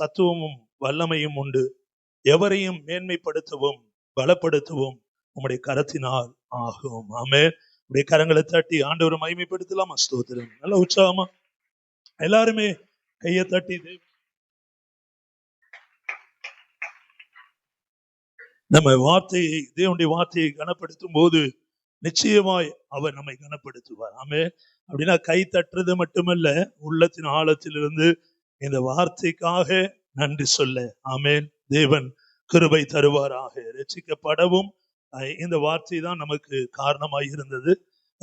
தத்துவமும் வல்லமையும் உண்டு. எவரையும் மேன்மைப்படுத்தவும் பலப்படுத்தவும் உம்முடைய கரத்தினால் ஆகும். ஆமென். உடைய கரங்களை தட்டி ஆண்டவரை மகிமைப்படுத்தலாமா? ஸ்தோத்திரம். நல்ல உற்சாகமா எல்லாருமே கையை தட்டி நம்ம வார்த்தையை, தேவனுடைய வார்த்தையை கனப்படுத்தும் போது நிச்சயமாய் அவர் நம்மை கனப்படுத்துவார். ஆமென். அப்படின்னா கை தட்டுறது மட்டுமல்ல, உள்ளத்தின் ஆழத்திலிருந்து இந்த வார்த்தைக்காக நன்றி சொல்ல, ஆமென், தேவன் கிருபை தருவாராக. ரட்சிக்கப்படவும் இந்த வார்த்தை தான் நமக்கு காரணமாய் இருந்தது.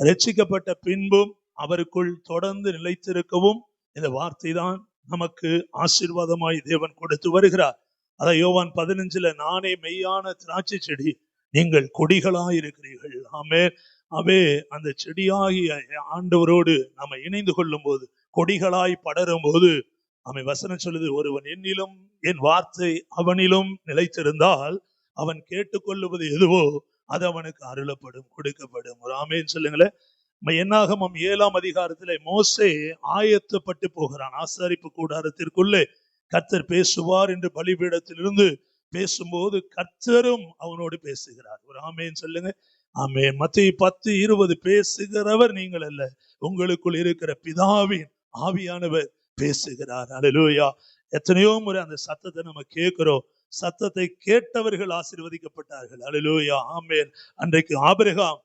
ரட்சிக்கப்பட்ட பின்பும் அவருக்குள் தொடர்ந்து நிலைத்திருக்கவும் இந்த வார்த்தை தான் நமக்கு ஆசீர்வாதமாய் தேவன் கொடுத்து வருகிறார். அதான் யோவான் 15 நானே மெய்யான திராட்சை செடி, நீங்கள் கொடிகளாய் இருக்கிறீர்கள். ஆமென். அவே அந்த செடியாகி ஆண்டவரோடு நம்ம இணைந்து கொள்ளும் போது, கொடிகளாய் படரும் போது, அவன் வசனம் சொல்லுது, ஒருவன் என்னிலும் என் வார்த்தை அவனிலும் நிலைத்திருந்தால் அவன் கேட்டுக்கொள்ளுவது எதுவோ அது அவனுக்கு அருளப்படும், கொடுக்கப்படும். ஒரு ஆமேன் சொல்லுங்களேன். என்னாகமம் 7ஆம் அதிகாரத்திலே மோசே ஆயத்தப்பட்டு போகிறான். ஆசாரிப்பு கூடாரத்திற்குள்ளே கர்த்தர் பேசுவார் என்று பலிபீடத்திலிருந்து பேசும்போது கர்த்தரும் அவனோடு பேசுகிறார். ஒரு ஆமேன் சொல்லுங்க. ஆமேன். மத்தேயு 10:20 பேசுகிறவர் நீங்கள் அல்ல, உங்களுக்குள் இருக்கிற பிதாவின் ஆவியானவர் பேசுகிறார். அல்லேலூயா. எத்தனையோ முறை அந்த சத்தத்தை நம்ம கேட்கிறோம். சத்தத்தை கேட்டவர்கள் ஆசீர்வதிக்கப்பட்டார்கள். அல்லேலூயா. ஆமென். அன்றைக்கு ஆபிரகாம்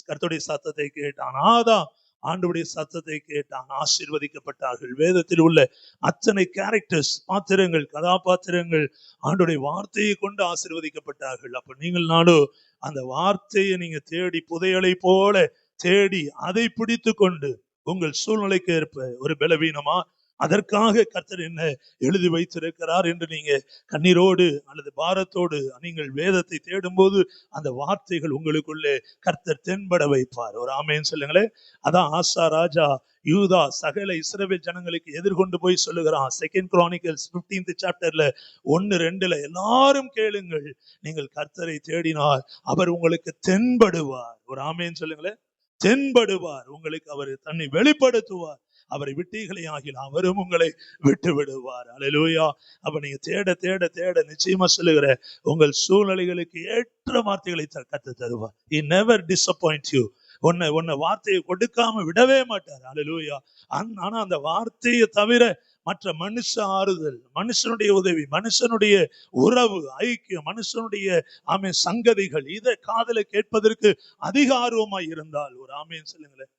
கர்த்தருடைய சத்தத்தை கேட்டான், ஆதாம் ஆண்டவருடைய சத்தத்தை கேட்டான், ஆசீர்வதிக்கப்பட்டார்கள். வேதத்தில் உள்ள அத்தனை கேரக்டர்ஸ், பாத்திரங்கள், கதாபாத்திரங்கள் ஆண்டவருடைய வார்த்தையை கொண்டு ஆசீர்வதிக்கப்பட்டார்கள். அப்ப நீங்கள் நானும் அந்த வார்த்தையை நீங்க தேடி புதையலை போல தேடி அதை பிடித்து கொண்டு உங்கள் சூழ்நிலைக்கு ஏற்ப ஒரு பலவீனமா அதற்காக கர்த்தர் என்ன எழுதி வைத்திருக்கிறார் என்று நீங்க கண்ணீரோடு அல்லது பாரத்தோடு நீங்கள் வேதத்தை தேடும் போது அந்த வார்த்தைகள் உங்களுக்குள்ளே கர்த்தர் தென்பட வைப்பார். ஒரு ஆமேன் சொல்லுங்களேன். அதான் ஆசா ராஜா யூதா சகல இஸ்ரவேல் ஜனங்களுக்கு எதிர்கொண்டு போய் சொல்லுகிறான். 2 Chronicles 15th chapterல 1-2 எல்லாரும் கேளுங்கள், நீங்கள் கர்த்தரை தேடினால் அவர் உங்களுக்கு தென்படுவார். ஒரு ஆமேன் சொல்லுங்களேன். தென்படுவார், உங்களுக்கு அவர் தன்னை வெளிப்படுத்துவார். அவரை விட்டீர்களே ஆகில் அவரும் உங்களை விட்டு விடுவார். அல்லேலூயா. அப்ப நீங்க தேட தேட தேட நிச்சயமா சொல்லுகிற உங்கள் சூழ்நிலைகளுக்கு ஏற்ற வார்த்தைகளை கர்த்தர் தருவார். He never disappoint you. உன்னை வார்த்தையை கொடுக்காம விடவே மாட்டார். அல்லேலூயா. ஆனா அந்த வார்த்தையை தவிர மற்ற மனுஷ ஆறுதல், மனுஷனுடைய உதவி, மனுஷனுடைய உறவு, ஐக்கியம், மனுஷனுடைய ஆமேன் சங்கதிகள், இதை காதலை கேட்பதற்கு அதிக ஆர்வமாய் இருந்தால் ஒரு ஆமேன் சொல்லுங்களேன்.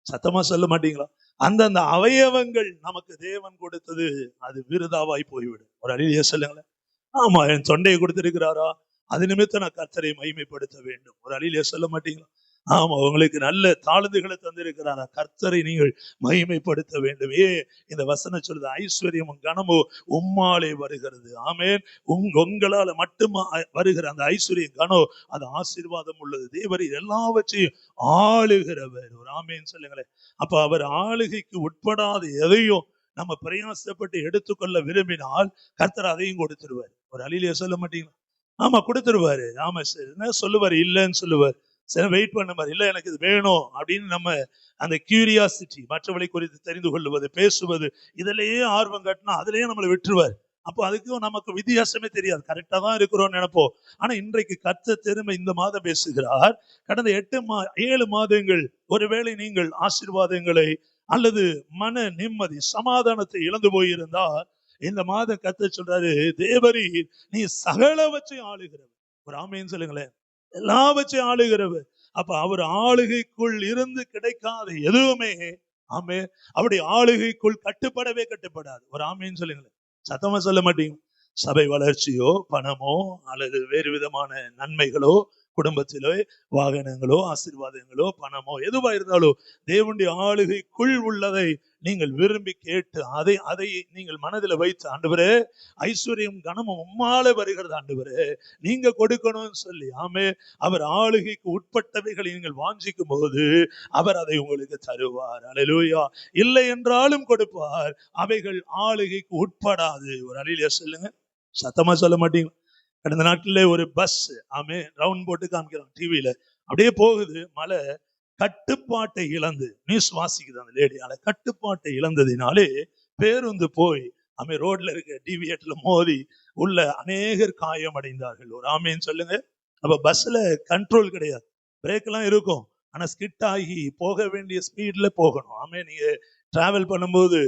சத்தமா சொல்ல மாட்டீங்களா? அந்தந்த அவயவங்கள் நமக்கு தேவன் கொடுத்தது அது விருதாவாய் போய்விடும். ஒரு அழிய சொல்லுங்களேன். ஆமா, என் தொண்டையை கொடுத்திருக்கிறாரா, அது நிமித்தம் நான் கர்த்தரை மகிமைப்படுத்த வேண்டும். ஒரு அழிய சொல்ல மாட்டீங்களா? ஆமா, உங்களுக்கு நல்ல தாழ்ந்துகளை தந்திருக்கிறாரா, கர்த்தரை நீங்கள் மகிமைப்படுத்த வேண்டும். இந்த வசனம் சொல்லுது, ஐஸ்வர்யமும் கனமும் உம்மாலே வருகிறது. ஆமேன். உங்களால மட்டும் வருகிற அந்த ஐஸ்வர்யம் கனம் அது ஆசீர்வாதம் உள்ளது. தேவரீ எல்லாவற்றையும் ஆளுகிறவர். ஒரு ஆமேன் சொல்லுங்களேன். அப்ப அவர் ஆளுகைக்கு உட்படாத எதையும் நம்ம பிரயாசப்பட்டு எடுத்துக்கொள்ள விரும்பினால் கர்த்தர் அதையும் கொடுத்துருவார். ஒரு அழியில சொல்ல மாட்டீங்களா? ஆமா, கொடுத்துருவாரு. ஆமா, என்ன சொல்லுவாரு, இல்லைன்னு சொல்லுவார். சரி, வெயிட் பண்ண மாதிரி, இல்ல எனக்கு இது வேணும் அப்படின்னு நம்ம அந்த கியூரியாசிட்டி, மற்றவர்களை குறித்து தெரிந்து கொள்வது, பேசுவது, இதுலயே ஆர்வம் காட்டினா அதுலயே நம்மளை விட்டுருவார். அப்போ அதுக்கும் நமக்கு வித்தியாசமே தெரியாது. கரெக்டா தான் இருக்கிறோம்னு நினைப்போம். ஆனா இன்றைக்கு கர்த்தர் திரும்ப இந்த மாதம் பேசுகிறார். கடந்த 7 மாதங்கள் ஒருவேளை நீங்கள் ஆசீர்வாதங்களை அல்லது மன நிம்மதி, சமாதானத்தை இழந்து போயிருந்தால் இந்த மாதம் கர்த்தர் சொல்றாரு, தேவரீர் நீ சகலவற்றையும் ஆளுகிறவர். ஒரு ஆமேன் சொல்லுங்களேன். எல்லாவற்றையும் ஆளுகிறவர். அப்ப அவர் ஆளுகைக்குள் இருந்து கிடைக்காத எதுவுமே ஆமே அவருடைய ஆளுகைக்குள் கட்டுப்படவே கட்டுப்படாது. ஒரு ஆமேன்னு சொல்லுங்களேன். சத்தமா சொல்ல மாட்டீங்க. சபை வளர்ச்சியோ, பணமோ, அல்லது வேறு விதமான நன்மைகளோ, குடும்பத்திலோ வாகனங்களோ, ஆசீர்வாதங்களோ, பணமோ, எதுவா இருந்தாலும் தேவனுடைய ஆளுகைக்குள் உள்ளதை நீங்கள் விரும்பி கேட்டு அதை நீங்கள் மனதில் வைத்து, ஆண்டவரே ஐஸ்வர்யம் கனமும் உம்மாலே வருகிறது, ஆண்டவரே நீங்க கொடுக்கணும்னு சொல்லி ஆமே அவர் ஆளுகைக்கு உட்பட்டவைகளை நீங்கள் வாஞ்சிக்கும் போது அவர் அதை உங்களுக்கு தருவார். அல்லேலூயா. இல்லை என்றாலும் கொடுப்பார். அவைகள் ஆளுகைக்கு உட்படாது. ஒரு அழியில சொல்லுங்க. சத்தமா சொல்ல மாட்டீங்க. கடந்த நாட்களிலே ஒரு பஸ் ஆமே ரவுண்ட் போட்டு காமிக்கிறான் டிவியில, அப்படியே போகுது. மழை கட்டுப்பாட்டை இழந்து, நியூஸ் வாசிக்குது அந்த லேடி, அந்த கட்டுப்பாட்டை இழந்ததினாலே பேருந்து போய் ரோட்ல இருக்க டிவியேட்ல மோதி உள்ள அநேகர் காயம் அடைந்தார்கள். ஒரு ஆமேன்னு சொல்லுங்க. அப்ப பஸ்ல கண்ட்ரோல் கிடையாது, பிரேக் எல்லாம் இருக்கும், ஆனா ஸ்கிட் ஆகி போக வேண்டிய ஸ்பீட்ல போகணும். நீங்க டிராவல் பண்ணும்போது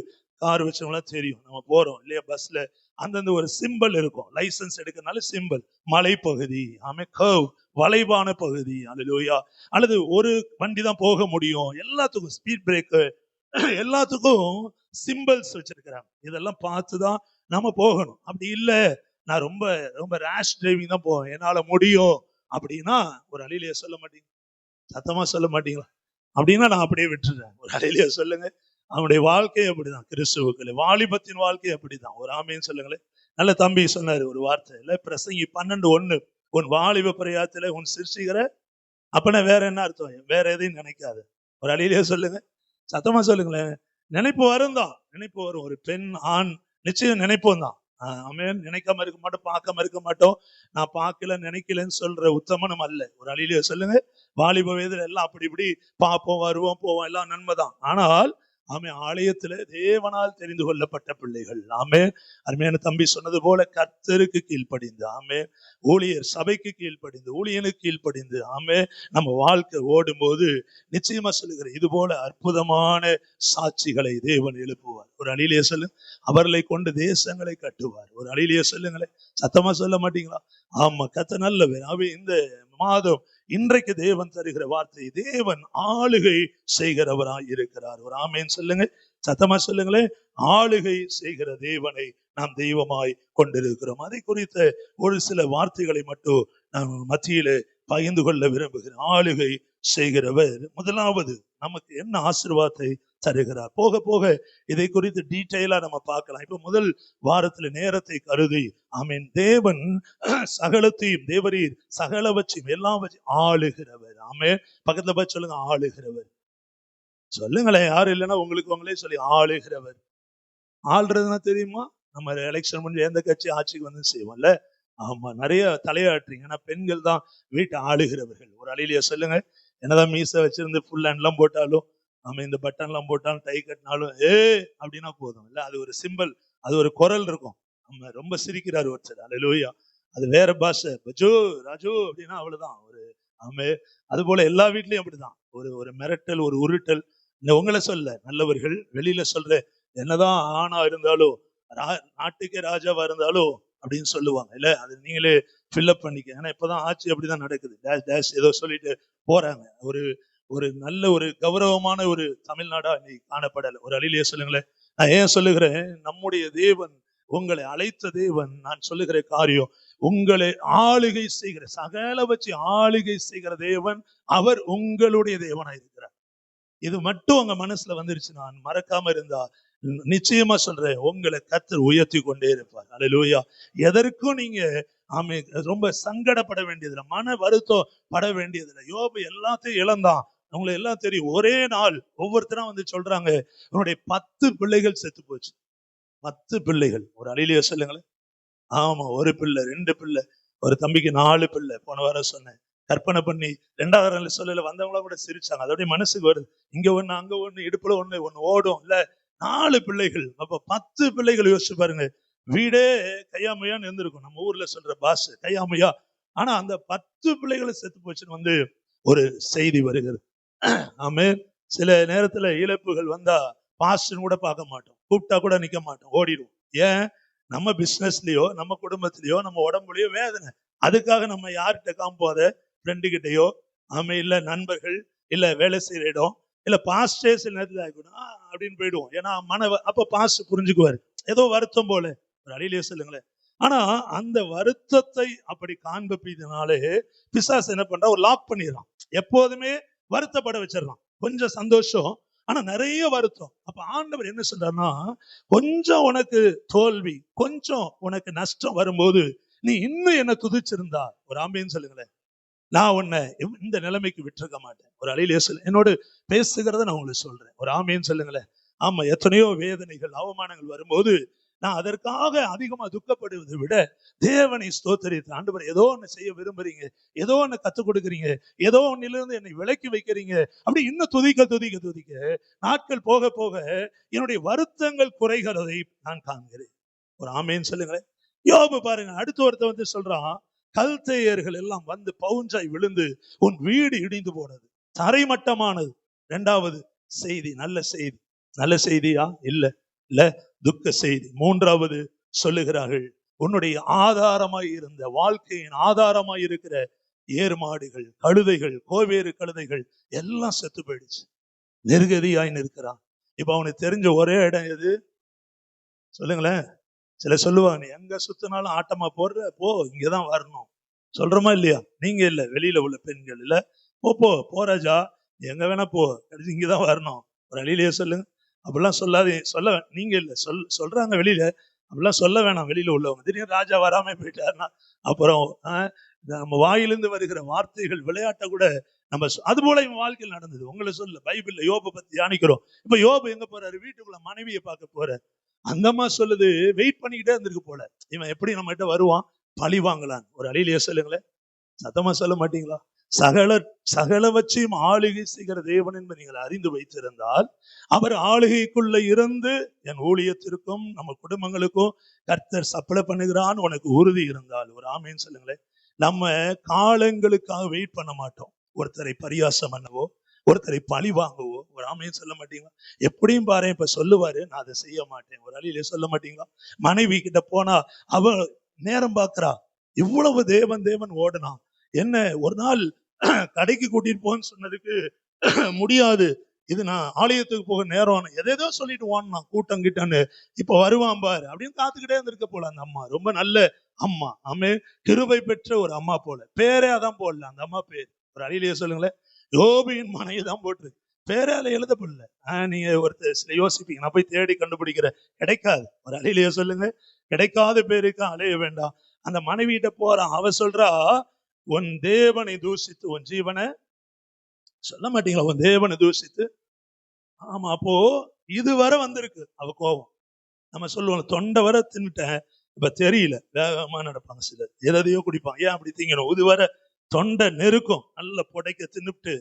கார் வச்சவங்களாம் தெரியும், நம்ம போறோம் இல்லையா பஸ்ல, அந்தந்த ஒரு சிம்பிள் இருக்கும், லைசன்ஸ் எடுக்கிறதுனால சிம்பிள், மலைப்பகுதி, கர்வ், வளைவான பகுதி, அல்லேலூயா, அல்லது ஒரு வண்டி தான் போக முடியும், எல்லாத்துக்கும் ஸ்பீட் பிரேக்கு, எல்லாத்துக்கும் சிம்பிள்ஸ் வச்சிருக்கிறாங்க. இதெல்லாம் பார்த்துதான் நம்ம போகணும். அப்படி இல்ல, நான் ரொம்ப ரொம்ப ரேஷ் டிரைவிங் தான் போவேன், என்னால முடியும் அப்படின்னா ஒரு அலையிலேயே சொல்ல மாட்டீங்க, சத்தமா சொல்ல மாட்டீங்களா? அப்படின்னா நான் அப்படியே விட்டுறேன். ஒரு அலையிலேயே சொல்லுங்க. அவனுடைய வாழ்க்கை அப்படிதான், கிறிஸ்துவுக்களே வாலிபத்தின் வாழ்க்கை அப்படிதான். ஒரு ஆமேன்னு சொல்லுங்களேன். நல்ல தம்பி சொன்னாரு ஒரு வார்த்தை இல்ல, பிரசங்கி 12:1, உன் வாலிப பிரயாத்துல உன் சிருஷ்டிகர, அப்பனா வேற என்ன அர்த்தம்? வேற எதையும் நினைக்காது. ஒரு அலையிலேயே சொல்லுங்க, சத்தமா சொல்லுங்களேன். நினைப்பு வரும் தான், நினைப்பு வரும். ஒரு பெண் ஆண் நிச்சயம் நினைப்போம் தான். ஆமென். நினைக்காம இருக்க மாட்டோம், பார்க்காம இருக்க மாட்டோம். நான் பார்க்கல நினைக்கலன்னு சொல்ற உத்தமனும் அல்ல. ஒரு அழியிலே சொல்லுங்க. வாலிப வயதுல எல்லாம் அப்படி இப்படி பார்ப்போம், வருவோம், போவோம், எல்லாம் நன்மைதான். ஆனால் ஆலயத்துல தேவனால் தெரிந்து கொள்ளப்பட்ட பிள்ளைகள். அருமையான தம்பி சொன்னது போல கர்த்தருக்கு கீழ்ப்படிந்து, ஊழியர் சபைக்கு கீழ்ப்படிந்து, ஊழியனுக்கு கீழ்ப்படிந்து, நம்ம வாழ்க்கை ஓடும் போது நிச்சயமா சொல்லுகிறேன், இது போல அற்புதமான சாட்சிகளை தேவன் எழுப்புவார். ஒரு அழியிலே சொல்லு, அவர்களை கொண்டு தேசங்களை கட்டுவார். ஒரு அழியிலே சொல்லுங்களேன், சத்தமா சொல்ல மாட்டீங்களா? ஆமா, கர்த்தர் நல்லவர். இந்த மாதம் இன்றைக்கு தேவன் தருகிற வார்த்தை, தேவன் ஆளுகை செய்கிறவராய் இருக்கிறார். ஒரு ஆமேன் சொல்லுங்க, சத்தமா சொல்லுங்களேன். ஆளுகை செய்கிற தேவனை நாம் தெய்வமாய் கொண்டிருக்கிறோம். அதை குறித்த ஒரு சில வார்த்தைகளை மட்டும் நான் மத்தியிலே பகிர்ந்து கொள்ள விரும்புகிறேன். ஆளுகை செய்கிறவர் முதலாவது நமக்கு என்ன ஆசீர்வாதத்தை தருகிறார். போக போக இதை குறித்து டீட்டெயிலா நம்ம பார்க்கலாம். இப்ப முதல் வாரத்துல நேரத்தை கருதி, தேவன் சகலத்தையும், தேவரீர் சகலவற்றையும் எல்லாம் வச்சு ஆளுகிறவர். பக்கத்துல போய் சொல்லுங்க, ஆளுகிறவர். சொல்லுங்களேன், யாரும் இல்லைன்னா உங்களுக்கு உங்களே சொல்லி, ஆளுகிறவர். ஆள்றதுன்னா தெரியுமா? நம்ம எலெக்ஷன் முடிஞ்சு எந்த கட்சி ஆட்சிக்கு வந்து செய்வோம்ல, ஆமா, நிறைய தலையாட்டுறீங்க. ஆனா பெண்கள் தான் வீட்டை ஆளுகிறவர்கள். ஒரு அழியிலேயே சொல்லுங்க. என்னதான் மீசை வச்சிருந்து ஃபுல் ஹேண்ட் எல்லாம் போட்டாலும், இந்த பட்டன் எல்லாம் போட்டாலும், டை கட்டினாலும் அப்படின்னா போதும் இல்ல, அது ஒரு சிம்பிள், அது ஒரு குரல் இருக்கும். ரொம்ப சிரிக்கிறாரு ஒருத்தர், அல்லேலூயா, அது வேற பாஷை, பஜோ ராஜோ அப்படின்னா அவ்வளவுதான். அது போல எல்லா வீட்லயும் அப்படிதான், ஒரு மிரட்டல், ஒரு உருட்டல். உங்களை சொல்ல நல்லவர்கள், வெளியில சொல்ற, என்னதான் ஆணா இருந்தாலும், நாட்டுக்கே ராஜாவா இருந்தாலும் அப்படின்னு சொல்லுவாங்க இல்ல, அது நீங்களே ஃபில்அப் பண்ணிக்க. ஏன்னா இப்பதான் ஆட்சி அப்படிதான் நடக்குது, டேஷ் டேஷ் ஏதோ சொல்லிட்டு போறாங்க. ஒரு நல்ல ஒரு கௌரவமான ஒரு தமிழ்நாடா இன்னைக்கு காணப்படல. ஒரு அழியிலேயே சொல்லுங்களேன். நான் ஏன் சொல்லுகிறேன், நம்முடைய தேவன், உங்களை அழைத்த தேவன், நான் சொல்லுகிற காரியம், உங்களை ஆளுகை செய்கிற, சகல வச்சு ஆளுகை செய்கிற தேவன், அவர் உங்களுடைய தேவனாய் இருக்கிறார். இது மட்டும் உங்க மனசுல வந்துருச்சு, நான் மறக்காம இருந்தா நிச்சயமா சொல்றேன், உங்களை கர்த்தர் உயர்த்தி கொண்டே இருப்பார். அல்லேலூயா. எதற்கும் நீங்க ரொம்ப சங்கடப்பட வேண்டியதில்லை, மன வருத்தம் பட வேண்டியதில்லை. யோபு எல்லாத்தையும் இழந்தான், உங்களுக்கு எல்லாம் தெரியும். ஒரே நாள் ஒவ்வொருத்தரும் வந்து சொல்றாங்க, உன்னுடைய 10 பிள்ளைகள் செத்து போச்சு. 10 பிள்ளைகள். ஒரு அழியிலேயே சொல்லுங்களேன். ஆமா, ஒரு பிள்ளை, 2 பிள்ளை, ஒரு தம்பிக்கு 4 பிள்ளை. போன வாரம் சொன்னேன், கற்பனை பண்ணி 2வது வாரம் சொல்லல, வந்தவங்களா கூட சிரிச்சாங்க. அதோடைய மனசுக்கு வருது, இங்க ஒண்ணு, அங்க ஒண்ணு, இடுப்புல ஒண்ணு ஓடும் இல்ல, 4 பிள்ளைகள். அப்ப 10 பிள்ளைகள் யோசிச்சு பாருங்க. வீடே கையாமையான்னு இருந்திருக்கும், நம்ம ஊர்ல சொல்ற பாஷை கையாமையா. ஆனா அந்த 10 பிள்ளைகளும் செத்து போச்சுன்னு வந்து ஒரு செய்தி வருகிறது. சில நேரத்துல இழப்புகள் வந்தா பாஸ்டர்னு கூட பார்க்க மாட்டோம், கூப்பிட்டா கூட நிக்க மாட்டோம், ஓடிடுவோம். ஏன்? நம்ம பிசினஸ்லயோ, நம்ம குடும்பத்திலயோ, நம்ம உடம்புலயோ வேதனை. அதுக்காக நம்ம யார்கிட்ட காம்போத, ஃப்ரெண்டு கிட்டயோ, இல்ல நண்பர்கள், இல்ல வேலை செய்யற இடம், இல்ல பாஸ்டே சில நேரத்துல அப்படின்னு போயிடுவோம். ஏன்னா அப்ப பாஸ்ட் புரிஞ்சுக்குவாரு, ஏதோ வருத்தம் போல. ஒரு அழியிலேயே சொல்லுங்களேன். ஆனா அந்த வருத்தத்தை அப்படி காண்பிப்பதனாலே பிசாசு என்ன பண்றா, ஒரு லாக் பண்ணிடலாம், எப்போதுமே வருத்தப்பட வச்சிடலாம். கொஞ்சம் சந்தோஷம், ஆனா நிறைய வருத்தம். அப்ப ஆண்டவர் என்ன சொல்றாருன்னா, கொஞ்சம் உனக்கு தோல்வி, கொஞ்சம் உனக்கு நஷ்டம் வரும்போது நீ இன்னும் என்ன துதிச்சிருந்தா, ஒரு ஆம்பேன்னு சொல்லுங்களேன், நான் உன்னை இந்த நிலைமைக்கு விட்டுருக்க மாட்டேன். ஒரு அழியிலே சொல்லு, என்னோடு பேசுகிறத நான் உங்களுக்கு சொல்றேன். ஒரு ஆமேன்னு சொல்லுங்களேன். ஆமா, எத்தனையோ வேதனைகள், அவமானங்கள் வரும்போது நான் அதற்காக அதிகமா துக்கப்படுவதை விட தேவனை ஸ்தோத்திரித்து, ஆண்டவர் ஏதோ ஒண்ணு செய்ய விரும்புறீங்க, ஏதோ ஒண்ணு கத்துக் கொடுக்குறீங்க, ஏதோ ஒன்னிலிருந்து என்னை விலக்கி வைக்கிறீங்க, அப்படி இன்னும் துதிக்க துதிக்க துதிக்க நாட்கள் போக போக என்னுடைய வருத்தங்கள் குறைகிறதை நான் காண்கிறேன். ஒரு ஆமேன்னு சொல்லுங்களேன். யோபு பாருங்க, அடுத்த ஒருத்த வந்து சொல்றான், கல்தேயர்கள் எல்லாம் வந்து பவுஞ்சாய் விழுந்து உன் வீடு இடிந்து போனது, தரைமட்டமானது. இரண்டாவது செய்தி, நல்ல செய்தி. நல்ல செய்தியா? இல்ல இல்ல, துக்க செய்தி. மூன்றாவது சொல்லுகிறார்கள், உன்னுடைய ஆதாரமாய் இருந்த, வாழ்க்கையின் ஆதாரமாய் இருக்கிற ஏர் மாடுகள், கழுதைகள், கோவேறு கழுதைகள் எல்லாம் செத்து போயிடுச்சு, நெருகதியாய் நிற்கிறான். இப்ப அவனுக்கு தெரிஞ்ச ஒரே இடம் எது சொல்லுங்களேன்? சில சொல்லுவாங்க, நீ எங்க சுத்தினாலும் ஆட்டமா போடுற, போ, இங்கதான் வரணும் சொல்றோமா இல்லையா? நீங்க இல்ல, வெளியில உள்ள பெண்கள் இல்ல, போ ராஜா, எங்க வேணா போ, இங்கதான் வரணும். ஒரு அழியிலேயே சொல்லுங்க. அப்படிலாம் சொல்லாது, நீங்க இல்ல, சொல்றாங்க வெளியில, அப்படிலாம் சொல்ல வேணாம். வெளியில உள்ளவங்க திடீர்னு ராஜா வராம போயிட்டாருன்னா அப்புறம் நம்ம வாயிலிருந்து வருகிற வார்த்தைகள் விளையாட்ட கூட நம்ம அது போல இவன் வாழ்க்கையில் நடந்தது. உங்களை சொல்ல பைபிள்ல யோபை பத்தி தியானிக்கிறோம். இப்ப யோபு எங்க போறாரு? வீட்டுக்குள்ள மனைவியை பார்க்க போறாரு. அந்த அம்மா சொல்லுது, வெயிட் பண்ணிக்கிட்டே இருந்திருக்கு போல, இவன் எப்படி நம்ம கிட்ட வருவான், பழி வாங்கலான்னு. ஒரு அழியிலேயே சொல்லுங்களேன், சத்தமா சொல்ல மாட்டீங்களா? சகலவற்றையும் ஆளுகை செய்கிற தேவன் என்பதை நீங்கள் அறிந்து வைத்திருந்தால், அவர் ஆளுகைக்குள்ள இருந்து என் ஊழியத்திற்கும் நம்ம குடும்பங்களுக்கும் கர்த்தர் சப்ளை பண்ணுகிறான்னு உனக்கு உறுதி இருந்தால், ஒரு ஆமேன்னு சொல்லுங்களேன். நம்ம காலங்களுக்காக வெயிட் பண்ண மாட்டோம். ஒருத்தரை பரியாசம் பண்ணவோ, ஒருத்தரை பழி வாங்கவோ. ஒரு ஆமையும் சொல்ல மாட்டீங்களா? எப்படியும் பாரு, இப்ப சொல்லுவாரு, நான் அதை செய்ய மாட்டேன். ஒரு அழியிலே சொல்ல மாட்டீங்களா? மனைவி கிட்ட போனா அவ நேரம் பாக்குறா, இவ்வளவு தேவன் ஓடனான், என்ன ஒரு நாள் கடைக்கு கூட்டிட்டு போன்னு சொன்னதுக்கு முடியாது, இது நான் ஆலயத்துக்கு போக நேரம், எதேதோ சொல்லிட்டு ஓடனான், கூட்டம் கிட்டன்னு. இப்ப வருவான் பாரு அப்படின்னு காத்துக்கிட்டே இருந்திருக்க போல. அந்த அம்மா ரொம்ப நல்ல அம்மா, ஆமே, கிருபை பெற்ற ஒரு அம்மா போல. பேரே அதான் போடல அந்த அம்மா பேர். ஒரு அழியிலேயே சொல்லுங்களேன், யோபியின் மனைவி தான் போட்டு பேரால எழுதப்படல. நீங்க ஒருத்தர் யோசிப்பீங்க, நான் போய் தேடி கண்டுபிடிக்கிற, கிடைக்காது. ஒரு அழியிலேயே சொல்லுங்க, கிடைக்காத பேருக்கு அலைய வேண்டாம். அந்த மனைவிட்ட போறான், அவ சொல்றா, உன் தேவனை தூசித்து உன் ஜீவனை, சொல்ல மாட்டீங்களா, உன் தேவனை தூசித்து. ஆமா, அப்போ இதுவரை வந்திருக்கு அவ கோபம். நம்ம சொல்லுவோம், தொண்டை வர தின்னுட்டேன், இப்ப தெரியல, வேகமா நடப்பாங்க சிலர், எதையோ குடிப்பாங்க. ஏன் அப்படி திங்கணும்? இதுவரை தொண்டை நெருக்கும், நல்ல புடைக்க தின்னுட்டு,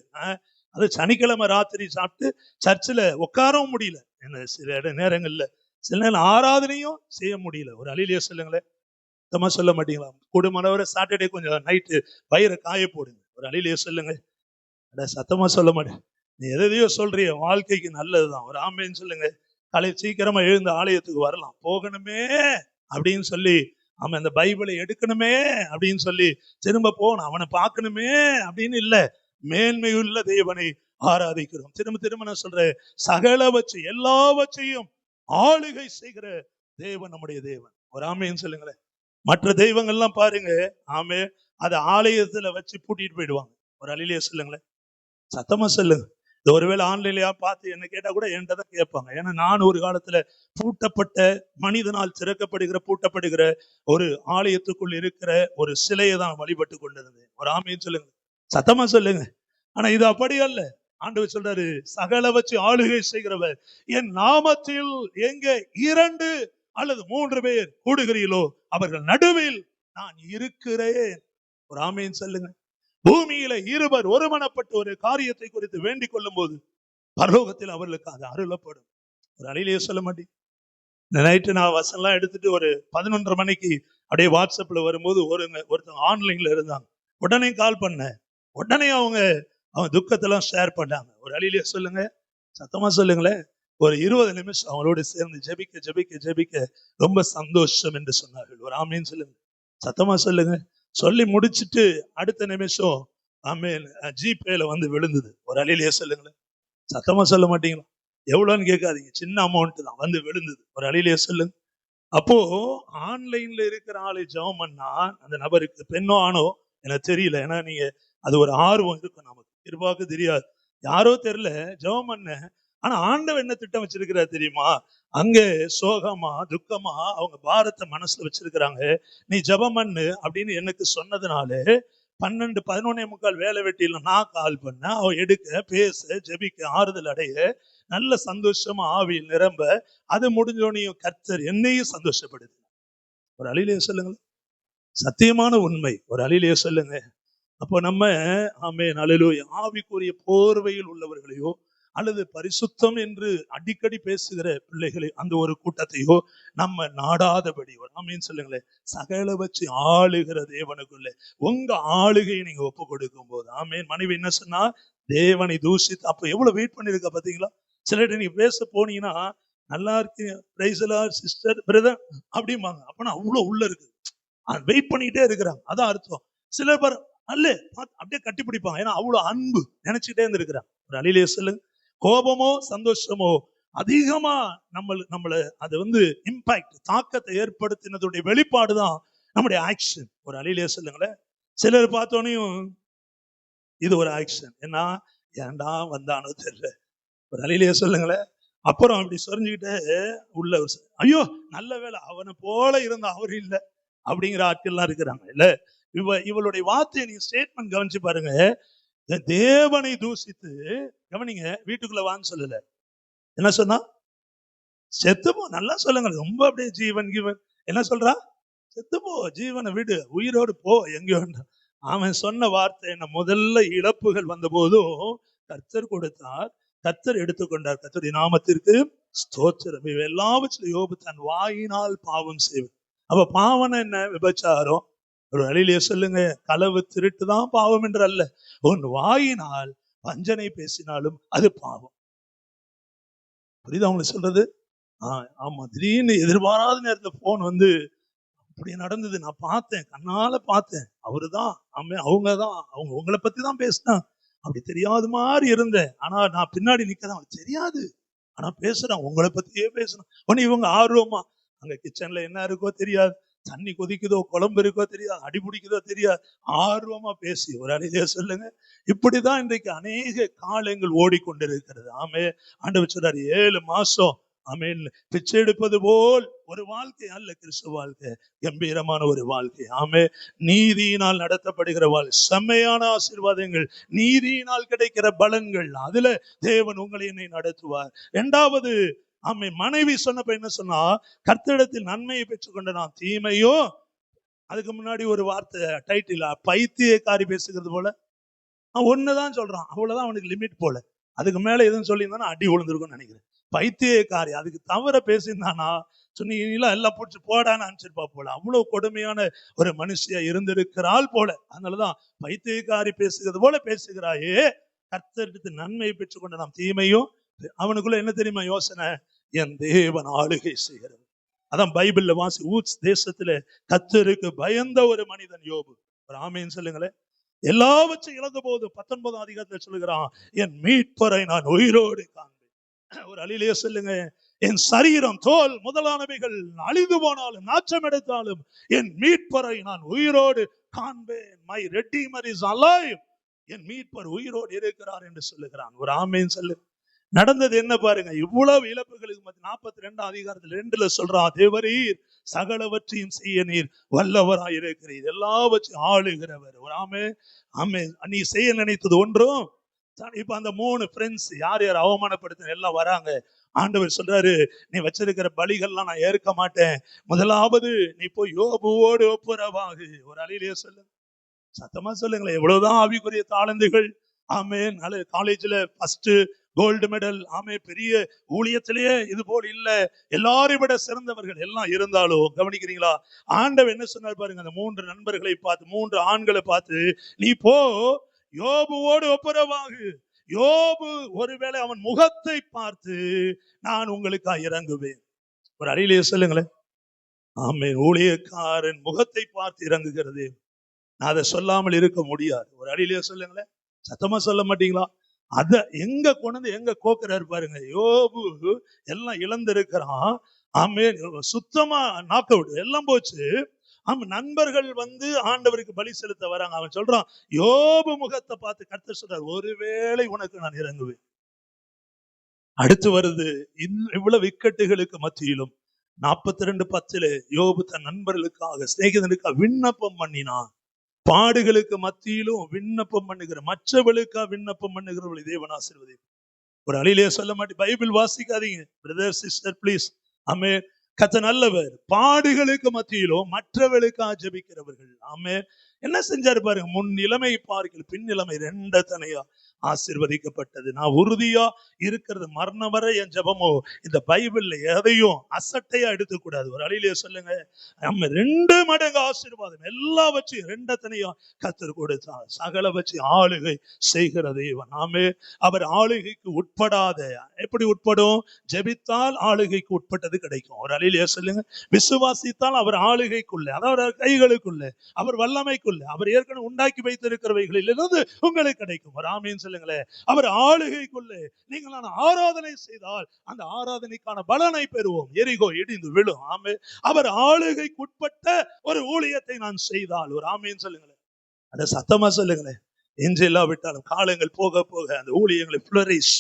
அது சனிக்கிழமை ராத்திரி சாப்பிட்டு சர்ச்சில் உட்காரவும் முடியல. என்ன சில நேரங்கள்ல சில நேரம் ஆராதனையும் செய்ய முடியல. ஒரு அழியிலேயே சொல்லுங்களேன், சுத்தமா சொல்ல மாட்டீங்களா? குடும்பம் சாட்டர்டே கொஞ்சம் நைட்டு வயிறை காய போடுங்க. ஒரு அழியிலேயே சொல்லுங்க, சத்தமா சொல்ல மாட்டேன். நீ எதையோ சொல்றிய, வாழ்க்கைக்கு நல்லதுதான். ஒரு ஆமேன்னு சொல்லுங்க. காலை சீக்கிரமா எழுந்து ஆலயத்துக்கு வரலாம், போகணுமே அப்படின்னு சொல்லி, அவன் அந்த பைபிளை எடுக்கணுமே அப்படின்னு சொல்லி திரும்ப போகணும், அவனை பார்க்கணுமே அப்படின்னு இல்ல, மேன்மையுள்ள தேவனை ஆராதிக்கிறோம். திரும்ப திரும்ப நான் சொல்றேன், சகலவற்றை எல்லாவற்றையும் ஆளுகை செய்கிற தேவன் நம்முடைய தேவன். ஒரு ஆமேன்னு சொல்லுங்களேன். மற்ற தெய்வங்கள்லாம் பாருங்க, ஆமே, அதை ஆலயத்துல வச்சு பூட்டிட்டு போயிடுவாங்க. ஒரு அழியிலேயே சொல்லுங்களேன், சத்தமா சொல்லுங்க. ஒருவேளை ஆன்லைன்லயா பார்த்து என்ன கேட்டா கூட என்கிட்ட தான் கேட்பாங்க. ஏன்னா நான் ஒரு காலத்துல பூட்டப்பட்ட, மனிதனால் திறக்கப்படுகிற, பூட்டப்படுகிற ஒரு ஆலயத்துக்குள் இருக்கிற ஒரு சிலையை தான் வழிபட்டு கொண்டிருந்தேன். ஒரு ஆமைன்னு சொல்லுங்க, சத்தமா சொல்லுங்க. ஆனா இது அப்படி அல்ல. ஆண்டவர் சொல்றாரு, சகலவற்றை ஆளுகை செய்கிறவர், என் நாமத்தில் எங்க 2 அல்லது 3 பேர் கூடுகிறீர்களோ அவர்கள் நடுவில் நான் இருக்கிறேன். ஒரு ஆமைன்னு சொல்லுங்க. பூமியில இருவர் ஒருமனப்பட்டு ஒரு காரியத்தை குறித்து வேண்டிக் கொள்ளும் போது பரலோகத்தில் அவர்களுக்கு அது அருளப்படும். ஒரு அழியிலேயே சொல்ல மாட்டேன். இந்த நைட்டு நான் வசனம்லாம் எடுத்துட்டு ஒரு 11:30 மணிக்கு அப்படியே வாட்ஸ்அப்ல வரும்போது ஒருத்தவங்க ஆன்லைன்ல இருந்தாங்க. உடனே கால் பண்ணேன். உடனே அவங்க துக்கத்தெல்லாம் ஷேர் பண்ணாங்க. ஒரு அழியிலேயே சொல்லுங்க, சத்தமா சொல்லுங்களேன். ஒரு 20 நிமிஷம் அவங்களோட சேர்ந்து ஜெபிக்க ஜெபிக்க ஜெபிக்க ரொம்ப சந்தோஷம் என்று சொன்னார்கள். ஒரு ஆமேன்னு சொல்லுங்க, சத்தமா சொல்லுங்க. சொல்லி முடிச்சுட்டு அடுத்த நிமிஷம் ஆமேன் ஜிபேல வந்து விழுந்தது. ஒரு அழியிலேயே சொல்லுங்களேன், சத்தமா சொல்ல மாட்டீங்களா? எவ்வளவுன்னு கேட்காதீங்க, சின்ன அமௌண்ட் தான், வந்து விழுந்தது. ஒரு அழியிலேயே சொல்லுங்க. அப்போ ஆன்லைன்ல இருக்கிற ஆளு ஜெபம் பண்ணா அந்த நபருக்கு, பெண்ணோ ஆணோ எனக்கு தெரியல, ஏன்னா நீங்க அது ஒரு ஆர்வம் இருக்கும் நமக்கு, இருப்பாக்கு தெரியாது, யாரோ தெரியல ஜெபம் பண்ண. ஆனா ஆண்டவர் என்ன திட்டம் வச்சிருக்கிறார் தெரியுமா? அங்க சோகமா துக்கமா அவங்க பாரத்தை மனசுல வச்சிருக்கிறாங்க. நீ ஜெபம் பண்ணு அப்படின்னு எனக்கு சொன்னதுனால 12, 11:45 வேலை வெட்டியில நான் கால் பண்ண, அவ எடுக்க, பேச, ஜெபிக்க, ஆறுதல் அடைய, நல்ல சந்தோஷமா ஆவியில் நிரம்ப, அது முடிஞ்சோனையும் கர்த்தர் என்னையும் சந்தோஷப்படுது. ஒரு அழியிலேயே சொல்லுங்க, சத்தியமான உண்மை. ஒரு அழியிலேயே சொல்லுங்க. அப்போ நம்ம ஆமென் அல்லேலூயா ஆவிக்குரிய போர்வையில் உள்ளவர்களையோ அல்லது பரிசுத்தம் என்று அடிக்கடி பேசுகிற பிள்ளைகளை அந்த ஒரு கூட்டத்தையோ நம்ம நாடாதபடி, ஆமீன் சொல்லுங்களேன், சகல வச்சு ஆளுகிற தேவனுக்குள்ள உங்க ஆளுகையை நீங்க ஒப்பு கொடுக்கும் போது, ஆமீன். மனைவி என்ன சொன்னா, தேவனை தூஷித்து, அப்ப எவ்வளவு வெயிட் பண்ணிருக்க பாத்தீங்களா? சிலர்கிட்ட நீங்க பேச போனீங்கன்னா, நல்லா இருக்கீங்க, praise the Lord sister brother அப்படிம்பாங்க. அப்பனா அவ்வளவு உள்ள இருக்கு, வெயிட் பண்ணிட்டே இருக்கிறாங்க, அதான் அர்த்தம். சில பேர் அல்ல அப்படியே கட்டி பிடிப்பாங்க, ஏன்னா அவ்வளவு அன்பு நினைச்சுட்டே இருந்திருக்கிறாங்க. ஒரு அலிலே சொல்லுங்க, கோபமோ சந்தோஷமோ அதிகமா நம்மள அது இம்பாக்ட், தாக்கத்தை ஏற்படுத்தினதுடைய வெளிப்பாடுதான் நம்முடைய ஆக்ஷன். ஒரு அலிலே சொல்லுங்களேன். சிலர் பார்த்தோன்னையும் இது ஒரு ஆக்ஷன், என்ன ஏன்டா வந்தானோ தெரியல. ஒரு அலிலே சொல்லுங்களேன். அப்புறம் அப்படி சொரிஞ்சுக்கிட்டே உள்ள, ஐயோ நல்ல வேலை அவனை போல இருந்த அவரு இல்லை அப்படிங்கிற ஆட்கள்லாம் இருக்கிறாங்க. இல்ல, இவளுடைய வார்த்தையை நீங்க ஸ்டேட்மெண்ட் கவனிச்சு பாருங்க. தேவனை தூஷித்து, கவனிங்க, வீட்டுக்குள்ள வான்னு சொல்லல, என்ன சொன்னா, செத்துப்போ, நல்லா சொல்லுங்க, ரொம்ப அப்படியே ஜீவன் கீவன், என்ன சொல்றா, செத்துப்போ, ஜீவனை விடு, உயிரோடு போ, எங்கேயோ. அவன் சொன்ன வார்த்தை என்ன, முதல்ல இழப்புகள் வந்த போதும் கர்த்தர் கொடுத்தார், கர்த்தர் எடுத்துக்கொண்டார், கர்த்தருடைய நாமத்திற்கு ஸ்தோத்திரம். எல்லாவற்றிலும் யோபு தன் வாயினால் பாவம் செய்வார். அப்ப பாவம் என்ன, விபச்சாரம். ஒரு வழியிலே சொல்லுங்க, களவு திருட்டு தான் பாவம் என்று அல்ல, உன் வாயினால் வஞ்சனை பேசினாலும் அது பாவம். புரியுதா உங்களுக்கு சொல்றது? ஆமா, திடீர்னு எதிர்பாராத நேரத்துல போன் அப்படி நடந்தது, நான் பார்த்தேன், கண்ணால பார்த்தேன், அவருதான், அவங்கதான், அவங்க உங்களை பத்தி தான் பேசினா, அப்படி தெரியாத மாதிரி இருந்தேன், ஆனா நான் பின்னாடி நிக்கதான், அவனுக்கு தெரியாது, ஆனா பேசுறான், உங்களை பத்தியே பேசணும். உடனே இவங்க ஆர்வமா, அங்க கிச்சன்ல என்ன இருக்கோ தெரியாது, தண்ணி கொதிக்குதோ, குழம்பு இருக்கோ தெரியாது, அடி பிடிக்குதோ தெரியாது, ஆர்வமா பேசி, ஒரு அழிலே சொல்லுங்க. இப்படிதான் இன்றைக்கு அநேக காலங்கள் ஓடிக்கொண்டிருக்கிறது. ஆமே, ஆண்டவர் சொல்றாரு, 7 மாசம் ஆமேன் பிச்சை எடுப்பது போல் ஒரு வாழ்க்கை அல்ல கிறிஸ்துவ வாழ்க்கை, கம்பீரமான ஒரு வாழ்க்கை. ஆமே, நீதியினால் நடத்தப்படுகிற வாழ்க்கை, செம்மையான ஆசீர்வாதங்கள், நீதியினால் கிடைக்கிற பலன்கள், அதுல தேவன் உங்களை என்னை நடத்துவார். 2வது, ஆமே, மனைவி சொன்னப்ப என்ன சொன்னா, கர்த்தரிடத்தில் நன்மையை பெற்றுக்கொண்ட நான் தீமையோ, அதுக்கு முன்னாடி ஒரு வார்த்தை டைட்டில், பைத்தியக்காரி பேசுகிறது போல, ஒண்ணுதான் சொல்றான், அவ்வளவுதான் அவனுக்கு லிமிட் போல, அதுக்கு மேல எதுவும் சொல்லியிருந்தானா அடி விழுந்திருக்கும்னு நினைக்கிறேன். பைத்தியக்காரி, அதுக்கு தவிர பேசியிருந்தானா சொன்னீங்களா எல்லாம் போட்டு போடான்னு அனுப்பிச்சிருப்பா போல, அவ்வளவு கொடுமையான ஒரு மனுஷியா இருந்திருக்கிறாள் போல. அதனாலதான் பைத்தியக்காரி பேசுகிறது போல பேசுகிறாயே, கர்த்தரிடத்து நன்மையை பெற்றுக்கொண்ட நாம் தீமையும். அவனுக்குள்ள என்ன தெரியுமா யோசனை, என் தேவன் ஆளுகை செய்கிறது. அதான் பைபிள்ல வாசி, ஊட்ஸ் தேசத்துல கர்த்தருக்கு பயந்த ஒரு மனிதன் யோபு. ஒரு ஆமேன்னு சொல்லுங்களேன். எல்லாவற்றையும் இழந்த போது 19ஆம் அதிகாரத்துல சொல்லுகிறான், என் மீட்பரை நான் உயிரோடு காண்பேன். ஒரு அலிலே சொல்லுங்க, என் சரீரம் தோல் முதலானவைகள் அழிந்து போனாலும் நாற்றம் எடுத்தாலும் என் மீட்பரை நான் உயிரோடு காண்பேன். மை ரெடீமர் இஸ் அலைவ், என் மீட்பர் உயிரோடு இருக்கிறார் என்று சொல்லுகிறான். ஒரு ஆமேன் சொல்லு. நடந்தது என்ன பாருங்க, இவ்வளவு இழப்புகளுக்கு 42ஆம் அதிகாரத்தில் 2ல சொல்றான், தேவரீர் சகலவற்றையும் செய்ய நீர் வல்லவராய் இருக்கிறீர், எல்லாவற்றையும் ஆளுகிறவர். ஒரு ஆமே, ஆமே, நீ செய்ய நினைத்தது ஒன்றும். இப்ப அந்த 3 ஃப்ரெண்ட்ஸ் யார் யார் அவமானப்படுத்த எல்லாம் வராங்க. ஆண்டவர் சொல்றாரு, நீ வச்சிருக்கிற பலிகள்லாம் நான் ஏற்க மாட்டேன், முதலாவது நீ போய் யோபுவோடு ஒப்புரவாகு. ஒரு அழியிலேயே சொல்லுங்க, சத்தமா சொல்லுங்களேன். எவ்வளவுதான் ஆவிக்குரிய தாளந்துகள், ஆமேன், காலேஜ்ல ஃபர்ஸ்ட் கோல்டு மெடல், ஆமே, பெரிய ஊழியத்திலேயே இது போல் இல்ல, எல்லாரையும் விட சிறந்தவர்கள் எல்லாம் இருந்தாலும், கவனிக்கிறீங்களா, ஆண்டவர் என்ன சொன்னார் பாருங்க, அந்த 3 நண்பர்களை பார்த்து, 3 ஆண்களை பார்த்து, நீ போ யோபுவோடு ஒப்புரவாகு. யோபு ஒருவேளை அவன் முகத்தை பார்த்து நான் உங்களுக்காக இறங்குவேன். ஒரு அறையிலே சொல்லுங்களேன். ஆமென். ஊழியக்காரன் முகத்தை பார்த்து இறங்குகிறது, நான் அதை சொல்லாமல் இருக்க முடியாது. ஒரு அறையிலே சொல்லுங்களேன். சத்தமா சொல்ல மாட்டீங்களா? அத எங்க கொண்டு எங்க கோக்குறாரு பாருங்க. யோபு எல்லாம் இழந்திருக்கிறான். ஆமென். சுத்தமா நாக் அவுட், எல்லாம் போச்சு. நண்பர்கள் ஆண்டவருக்கு பலி செலுத்த வராங்க. அவன் சொல்றான், யோபு முகத்தை பார்த்து கர்த்தர் சொல்றார், ஒருவேளை உனக்கு நான் இறங்குவேன். அடுத்து வருது, இவ்வளவு இக்கட்டுகளுக்கு மத்தியிலும் 42:10 யோபு தன் நண்பர்களுக்காக, சிநேகிதனுக்காக விண்ணப்பம் பண்ணினான். பாடுகளுக்கு மத்தியிலும் விண்ணப்பம் பண்ணுகிற, மற்றவர்களுக்காக விண்ணப்பம் பண்ணுகிறவர்களை தேவன் ஆசீர்வதி. ஒரு அழிலே சொல்ல மாட்டேன், பைபிள் வாசிக்காதீங்க பிரதர் சிஸ்டர் ப்ளீஸ். ஆமென். கர்த்தர் நல்லவர். பாடுகளுக்கு மத்தியிலும் மற்றவர்களுக்காக ஜெபிக்கிறவர்கள். ஆமென். என்ன செஞ்சாரு பாருங்க, முன் நிலைமை பார்க்கல பின் நிலைமை 2 தனையா. ஆசீர்வதிக்கப்பட்டது. நான் உறுதியா இருக்கிறது மரணம் வரை என் ஜெபமோ இந்த பைபிள்ல எதையும் அசட்டையா எடுத்துக்கூடாது. ஒரு அழியிலே சொல்லுங்க, நம்ம 2 மடங்கு ஆசீர்வாதம் எல்லா வச்சு 2 கர்த்தர் கொடுத்தார். சகல வச்சு ஆளுகை செய்கிற தேவன். ஆமே. அவர் ஆளுகைக்கு உட்படாத, எப்படி உட்படும்? ஜெபித்தால் ஆளுகைக்கு உட்பட்டது கிடைக்கும். ஒரு அழியிலே சொல்லுங்க, விசுவாசித்தால் அவர் ஆளுகைக்குள்ள, அதாவது கைகளுக்குள்ள, அவர் வல்லமைக்குள்ள, அவர் ஏற்கனவே உண்டாக்கி வைத்திருக்கிறவைகளில் இருந்து உங்களுக்கு கிடைக்கும். ஒரு ஆமீன் சொல்லுங்களேன். அவர் ஆளுகைக்குள்ளே நீங்கள் ஆராதனை செய்தால் அந்த ஆராதனைக்கான பலனை பெறுவோம். எரிகோ இடிந்து விழும். ஆமே. அவர் ஆளுகைக்கு உட்பட்ட ஒரு ஊழியத்தை நான் செய்தால், ஒரு ஆமீன் சொல்லுங்களேன். அத சத்தமா சொல்லுங்களேன். இல்லாவிட்டாலும் காலங்கள் போக போக அந்த ஊழியங்களை ஃபிளரிஷ்,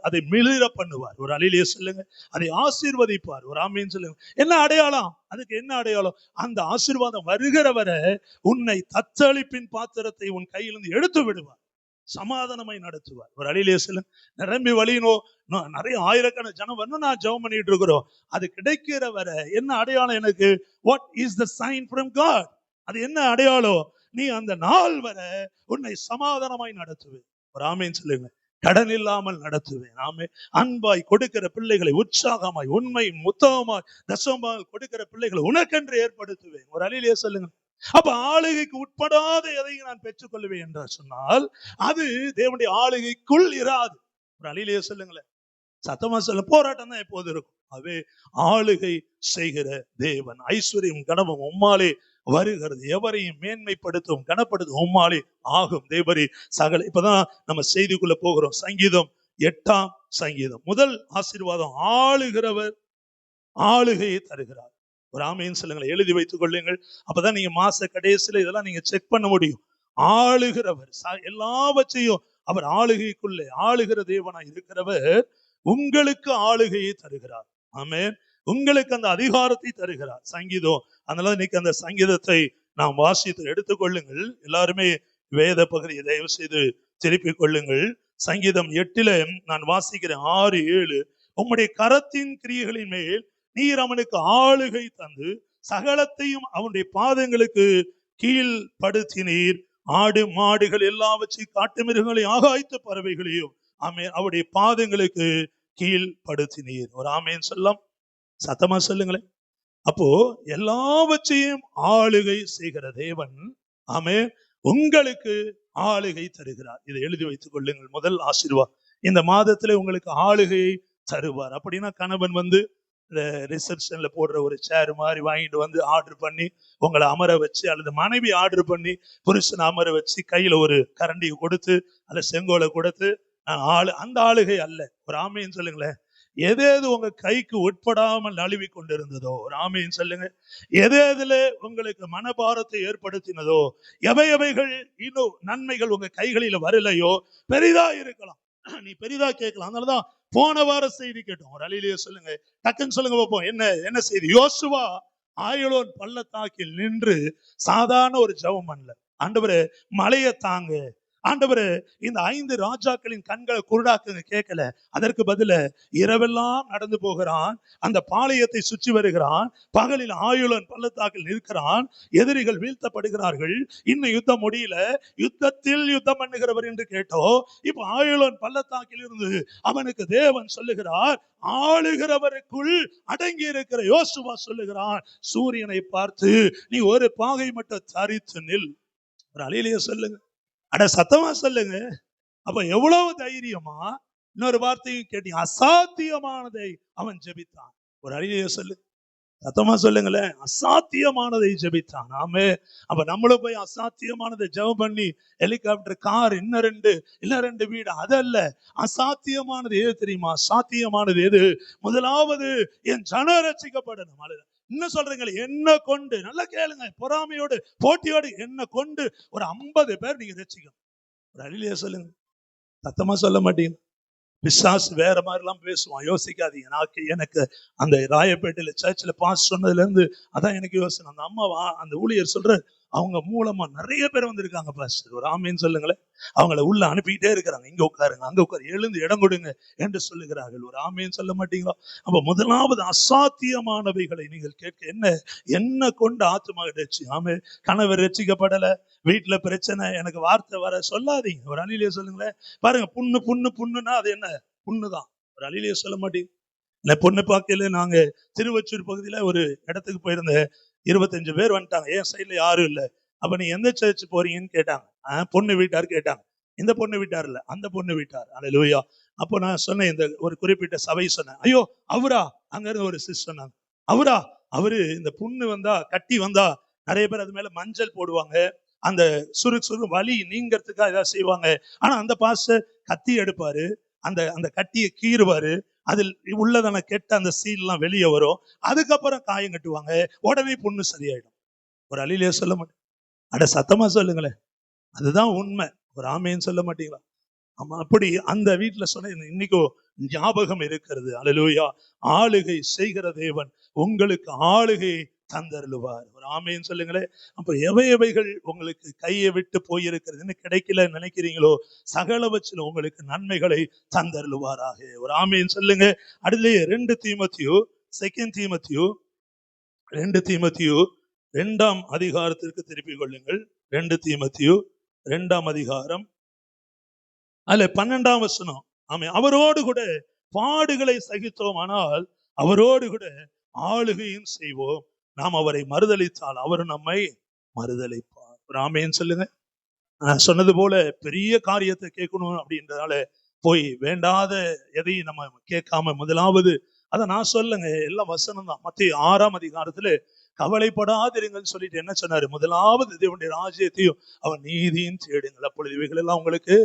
அதை மிளிர பண்ணுவார். ஒரு அழிலிய சொல்லுங்க, அதை ஆசீர்வதிப்பார். ஒரு ஆமீன் சொல்லுங்க. என்ன அடையாளம்? அதுக்கு என்ன அடையாளம்? அந்த ஆசீர்வாதம் வருகிற வரை உன்னை தத்தளிப்பின் பாத்திரத்தை உன் கையிலிருந்து எடுத்து விடுவார், சமாதானமாய் நடத்துவார். ஒரு அழிலிய சொல்லுங்க. நிரம்பி வழியணும், நிறைய ஆயிரக்கணக்கான ஜனம் வரணும், நான் ஜெபம் பண்ணிட்டு இருக்கிறோம். அது கிடைக்கிற வரை என்ன அடையாளம் எனக்கு? What is the sign from God? அது என்ன அடையாளம்? நீ அந்த நாள் வர உன்னை சமாதானமாய் நடத்துவேன். ஒரு ஆமீன் சொல்லுங்க. கடன் இல்லாமல் நடத்துவேன். ஆமே. அன்பாய் கொடுக்கிற பிள்ளைகளை உற்சாகமாய் உண்மை முத்தமாய் தசமாய் கொடுக்கிற பிள்ளைகளை உனக்கென்று ஏற்படுத்துவேன். ஒரு அழிலியே சொல்லுங்க. அப்ப ஆளுகைக்கு உட்படாத எதையும் நான் பெற்றுக் கொள்வேன் என்று சொன்னால் அது தேவனுடைய ஆளுகைக்குள் இராது. ஒரு அழிலியே சொல்லுங்களேன். சத்தமா சொல்ல, போராட்டம் தான் எப்போது இருக்கும். அவே ஆளுகை செய்கிற தேவன். ஐஸ்வர்யம் கனவும் உம்மாலே வருகிறது. எவரையும் மேன்மைப்படுத்தும் கனப்படுத்தும் உம்மாலே ஆகும். தேவரி சகல. இப்பதான் நம்ம செய்திக்குள்ள போகிறோம். சங்கீதம் 8ஆம் சங்கீதம். முதல் ஆசீர்வாதம், ஆளுகிறவர் ஆளுகையை தருகிறார். ஒரு ஆமீன் சொல்லுங்களேன். எழுதி வைத்துக் கொள்ளுங்கள். அப்பதான் நீங்க மாச கடைசியில இதெல்லாம் நீங்க செக் பண்ண முடியும். ஆளுகிறவர் எல்லாவற்றையும் அவர் ஆளுகைக்குள்ளே ஆளுகிற தேவனாய் இருக்கிறவர் உங்களுக்கு ஆளுகையை தருகிறார். ஆமென். உங்களுக்கு அந்த அதிகாரத்தை தருகிறார். சங்கீதம். அதனால இன்னைக்கு அந்த சங்கீதத்தை நாம் வாசித்து எடுத்துக்கொள்ளுங்கள். எல்லாருமே வேத பகுதியை தயவு செய்து திருப்பிக் கொள்ளுங்கள். சங்கீதம் 8 நான் வாசிக்கிறேன். 6, 7. உம்முடைய கரத்தின் கிரியைகளின் மேல் நீர் அவனுக்கு ஆளுகை தந்து சகலத்தையும் அவனுடைய பாதங்களுக்கு கீழ்படுத்தினீர். ஆடு மாடுகள் எல்லாவற்றையும் காட்டு மிருகங்களையும் ஆகாய்த்த பறவைகளையும் ஆமேன் அவருடைய பாதங்களுக்கு கீழ்படுத்தினீர். ஒரு ஆமேன் சொல்லம். சத்தமா சொல்லுங்களேன். அப்போ எல்லாவற்றையும் ஆளுகை செய்கிற தேவன் ஆமென் உங்களுக்கு ஆளுகை தருகிறார். இதை எழுதி வைத்துக் கொள்ளுங்கள். முதல் ஆசீர்வாதம், இந்த மாதத்துல உங்களுக்கு ஆளுகையை தருவார். அப்படின்னா கணவன் வந்து ரிசப்ஷன்ல போடுற ஒரு சேர் மாதிரி வாங்கிட்டு வந்து ஆர்டர் பண்ணி உங்களை அமர வச்சு, அல்லது மனைவி ஆர்டர் பண்ணி புருஷனை அமர வச்சு கையில ஒரு கரண்டியை கொடுத்து அல்ல செங்கோலை கொடுத்து அந்த ஆளுகை அல்ல. ஒரு ஆமைன்னு சொல்லுங்களேன். எது உங்க கைக்கு உட்படாமல் நழுவி கொண்டிருந்ததோ, ஒரு ஆமைன்னு சொல்லுங்க. எதுல உங்களுக்கு மனபாரத்தை ஏற்படுத்தினதோ, எவைகள் இன்னும் நன்மைகள் உங்க கைகளில வரலையோ, பெரிதா இருக்கலாம், நீ பெரிதா கேட்கலாம். அதனாலதான் போன வார செய்தி கேட்டோம். ஒரு அழியிலேயே சொல்லுங்க, டக்குன்னு சொல்லுங்க பார்ப்போம். என்ன செய்தி? யோசுவா ஆயலோன் பள்ளத்தாக்கில் நின்று சாதாரண ஒரு ஜெபம் பண்ணல. ஆண்டவரே மலையை தாங்க, ஆண்டவரே இந்த 5 ராஜாக்களின் கண்களை குருடாக்குங்க கேட்கல. அதற்கு பதில இரவெல்லாம் நடந்து போகிறான், அந்த பாளையத்தை சுற்றி வருகிறான், பகலில் ஆயுளன் பள்ளத்தாக்கில் நிற்கிறான், எதிரிகள் வீழ்த்தப்படுகிறார்கள், இன்னும் யுத்தம் முடியல, யுத்தத்தில் யுத்தம் பண்ணுகிறவர் என்று கேட்டோம். இப்ப ஆயுளன் பள்ளத்தாக்கில் இருந்து அவனுக்கு தேவன் சொல்லுகிறார், ஆளுகிறவருக்குள் அடங்கி இருக்கிற யோசுவா சொல்லுகிறான், சூரியனை பார்த்து நீ ஒரு பாகை மட்டும் தரித்து நில். ஒரு அழியிலேயே சொல்லுங்க, அட சத்தமா சொல்லுங்க. அப்ப எவ்வளவு தைரியமா இன்னொரு வார்த்தையும் கேட்டீங்க, அசாத்தியமானதை அவன் ஜெபித்தான். ஒரு அழிய சொல்லு, சத்தமா சொல்லுங்களேன். அசாத்தியமானதை ஜெபித்தான். ஆமே. அப்ப நம்மளும் போய் அசாத்தியமானதை ஜெபம் பண்ணி ஹெலிகாப்டர், கார், இன்னும் ரெண்டு வீடு, அதல்ல. அசாத்தியமானது எது தெரியுமா? சாத்தியமானது எது? முதலாவது என் ஜன ரட்சிக்கப்படணும். இன்னும் சொல்றீங்களே, என்ன கொண்டு, நல்லா கேளுங்க, பொறாமையோடு போட்டியோடு என்ன கொண்டு ஒரு 50 பேர் நீங்க ரட்சிக்கணும். ஒரு அழிலியா சொல்லுங்க, சத்தமா சொல்ல மாட்டீங்க. பிசாசு வேற மாதிரி எல்லாம் பேசுவான், யோசிக்காதீங்க. எனக்கு அந்த ராயப்பேட்டையில சர்ச்சில் பாஸ் சொன்னதுல இருந்து அதான் எனக்கு யோசனை. அந்த அம்மாவா அந்த ஊழியர் சொல்ற அவங்க மூலமா நிறைய பேர் வந்திருக்காங்க பாஸ்டர். ஒரு ஆமேன்னு சொல்லுங்களேன். அவங்கள உள்ள அனுப்பிக்கிட்டே இருக்கிறாங்க. இங்க உட்காருங்க, அங்க உட்காரு, எழுந்து இடம் கொடுங்க என்று சொல்லுகிறார்கள். ஒரு ஆமேன்னு சொல்ல மாட்டீங்களா? அப்ப முதலாவது அசாத்தியமானவைகளை நீங்கள் கேட்க, என்ன கொண்டு ஆத்துமா ரட்சி. ஆமே, கணவர் ரட்சிக்கப்படல, வீட்டுல பிரச்சனை, எனக்கு வார்த்தை வர சொல்லாதீங்க. ஒரு அழிலே சொல்லுங்களேன். பாருங்க, புண்ணுன்னா அது என்ன? புண்ணுதான். ஒரு அழிலே சொல்ல மாட்டீங்க. பொண்ணு பார்க்கல. நாங்க திருவச்சூர் பகுதியில ஒரு இடத்துக்கு போயிருந்தேன். 25 பேர் வந்துட்டாங்க. என் சைட்ல யாரும் இல்லை. அப்ப நீ எந்த சர்ச் போறீங்கன்னு கேட்டாங்க. பொண்ணு வீட்டார் கேட்டாங்க. இந்த பொண்ணு வீட்டார் இல்ல, அந்த பொண்ணு வீட்டார். அல்லேலூயா. அப்போ நான் சொன்னேன், இந்த ஒரு குறிப்பிட்ட சபை சொன்னேன். ஐயோ அவரா? அங்க இருந்து ஒரு சிஸ் சொன்னாங்க, அவரா? அவரு இந்த புண்ணு வந்தா, கட்டி வந்தா நிறைய பேர் அது மேல மஞ்சள் போடுவாங்க, அந்த சுரு வலி நீங்கிறதுக்காக ஏதாவது செய்வாங்க. ஆனா அந்த பாஸ்டர் கத்தி எடுப்பாரு, அந்த அந்த கட்டியை கீறுவாரு, அதில் உள்ளதான கெட்ட அந்த சீல் எல்லாம் வெளியே வரும். அதுக்கப்புறம் காயம் கட்டுவாங்க, உடனே புண்ணு சரியாயிடும். ஒரு அழிலே சொல்ல மாட்டேன். அட சத்தமா சொல்லுங்களேன். அதுதான் உண்மை. ஒரு ஆமேன்னு சொல்ல மாட்டீங்களா? ஆமா, அப்படி அந்த வீட்டுல சொன்ன இன்னைக்கும் ஞாபகம் இருக்கிறது. அல்லேலூயா. ஆளுகை செய்கிற தேவன் உங்களுக்கு ஆளுகை தந்தருளுவார். ஒரு ஆமேன்னு சொல்லுங்களேன். அப்ப எவைகள் உங்களுக்கு கையை விட்டு போயிருக்கிறதுன்னு கிடைக்கல நினைக்கிறீங்களோ, சகலவற்றிலும் உங்களுக்கு நன்மைகளை தந்தருளுவாராக. ஒரு ஆமேன்னு சொல்லுங்க. அடுத்து 2 தீமோத்தேயு 2 அதிகாரத்திற்கு திருப்பிக் கொள்ளுங்கள். 2 தீமோத்தேயு 2 அதிகாரம், அதுல 12 வசனம். ஆமே, அவரோடு கூட பாடுகளை சகித்தோம், ஆனால் அவரோடு கூட ஆளுகையும் செய்வோம். நாம் அவரை மறுதலித்தால் அவர் நம்மை மறுதலிப்பார். ஒரு ஆமேன்னு சொல்லுங்க. நான் சொன்னது போல பெரிய காரியத்தை கேட்கணும் அப்படின்றதால போய் வேண்டாத எதையும் நம்ம கேட்காம, முதலாவது அதை நான் சொல்லுங்க, எல்லாம் வசனம் தான். மத்திய 6 அதிகாரத்துல கவலைப்படாதிருங்கன்னு சொல்லிட்டு என்ன சொன்னாரு? முதலாவது தேவனுடைய ராஜ்யத்தையும் அவன் நீதியும் தேடுங்கள், அப்பொழுது இவைகள் எல்லாம் உங்களுக்கு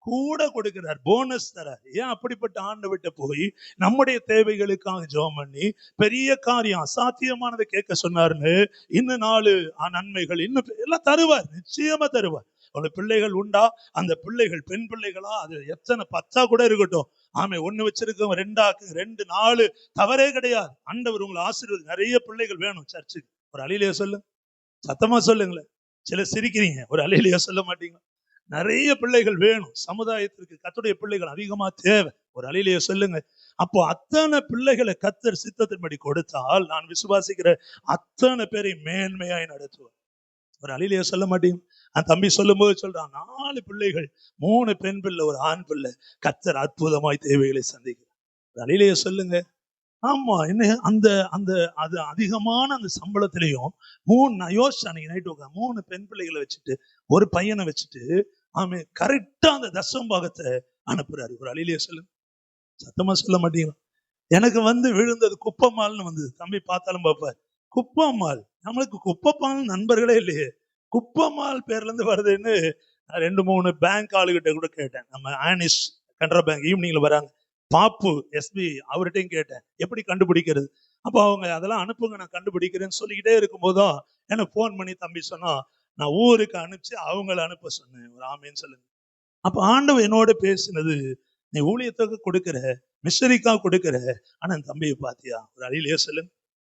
கூட கொடுக்கிறார், போனஸ் தரார். ஏன் அப்படிப்பட்ட ஆண்டு விட்டு போய் நம்முடைய தேவைகளுக்காக ஜெபம் பண்ணி பெரிய காரியம் அசாத்தியமானதை கேட்க சொன்னாருன்னு இன்னும் 4 நன்மைகள் இன்னும் எல்லாம் தருவார், நிச்சயமா தருவார். உங்களுக்கு பிள்ளைகள் உண்டா? அந்த பிள்ளைகள் பெண் பிள்ளைகளா, அது எத்தனை 10 கூட இருக்கட்டும். ஆமை, 1 வச்சிருக்கோம், 2 2 4 தவறே கிடையாது. ஆண்டவர் உங்களை ஆசீர்வாதம். நிறைய பிள்ளைகள் வேணும் சர்ச்சுக்கு. ஒரு அலையிலேயே சொல்லு, சத்தமா சொல்லுங்களேன். சில சிரிக்கிறீங்க, ஒரு அலையிலேயே சொல்ல மாட்டீங்க. நிறைய பிள்ளைகள் வேணும் சமுதாயத்திற்கு. கர்த்தருடைய பிள்ளைகள் அதிகமா தேவை. ஒரு அலையிலேயே சொல்லுங்க. அப்போ அத்தனை பிள்ளைகளை கர்த்தர் சித்தத்தின்படி கொடுத்தால், நான் விசுவாசிக்கிற அத்தனை பேரை மேன்மையாய் நடத்துவார். ஒரு அலையிலேயே சொல்ல மாட்டீங்க. அந்த தம்பி சொல்லும் போது சொல்றான், 4 பிள்ளைகள், 3 பெண் பிள்ளை, 1 ஆண் பிள்ளை. கர்த்தர் அற்புதமாய் தேவைகளை சந்திக்கிறார். ஒரு அலையிலேயே சொல்லுங்க. ஆமா, என்ன அந்த அந்த அது அதிகமான அந்த சம்பளத்திலையும் 3 யோசிச்சு அன்னைக்கு நைட்டு 3 பெண் பிள்ளைகளை வச்சுட்டு 1 பையனை வச்சுட்டு, ஆமே, கரெக்டா அந்த தசம்பாகத்தை அனுப்புறாரு. ஒரு அழிலிய சொல்லுங்க, சத்தமா சொல்ல மாட்டீங்களா? எனக்கு விழுந்தது குப்பம்மாள்னு வந்தது. தம்பி பார்த்தாலும் பார்ப்பார், குப்பம்மாள். நம்மளுக்கு குப்பம்மாள் நண்பர்களே இல்லையே, குப்பம்மாள் பேர்ல இருந்து வருதுன்னு 2-3 பேங்க் ஆளுகிட்ட கூட கேட்டேன். நம்ம ஆனிஸ் கனரா பேங்க் ஈவினிங்ல வராங்க, பாப்பு எஸ்பி, அவர்கிட்டையும் கேட்டேன் எப்படி கண்டுபிடிக்கிறது. அப்போ அவங்க அதெல்லாம் அனுப்புங்க, நான் கண்டுபிடிக்கிறேன்னு சொல்லிக்கிட்டே இருக்கும்போதுதான் எனக்கு போன் பண்ணி தம்பி சொன்னா, நான் ஊருக்கு அனுப்பிச்சு அவங்களை அனுப்ப சொன்னேன். ஒரு ஆமேன்னு சொல்லுங்க. அப்ப ஆண்டவர் என்னோட பேசினது, நீ ஊழியத்துக்கு கொடுக்கிற, மிஷரிக்கா கொடுக்கிற, ஆனா என் தம்பியை பாத்தியா? ஒரு அழியிலேயே சொல்லுங்க,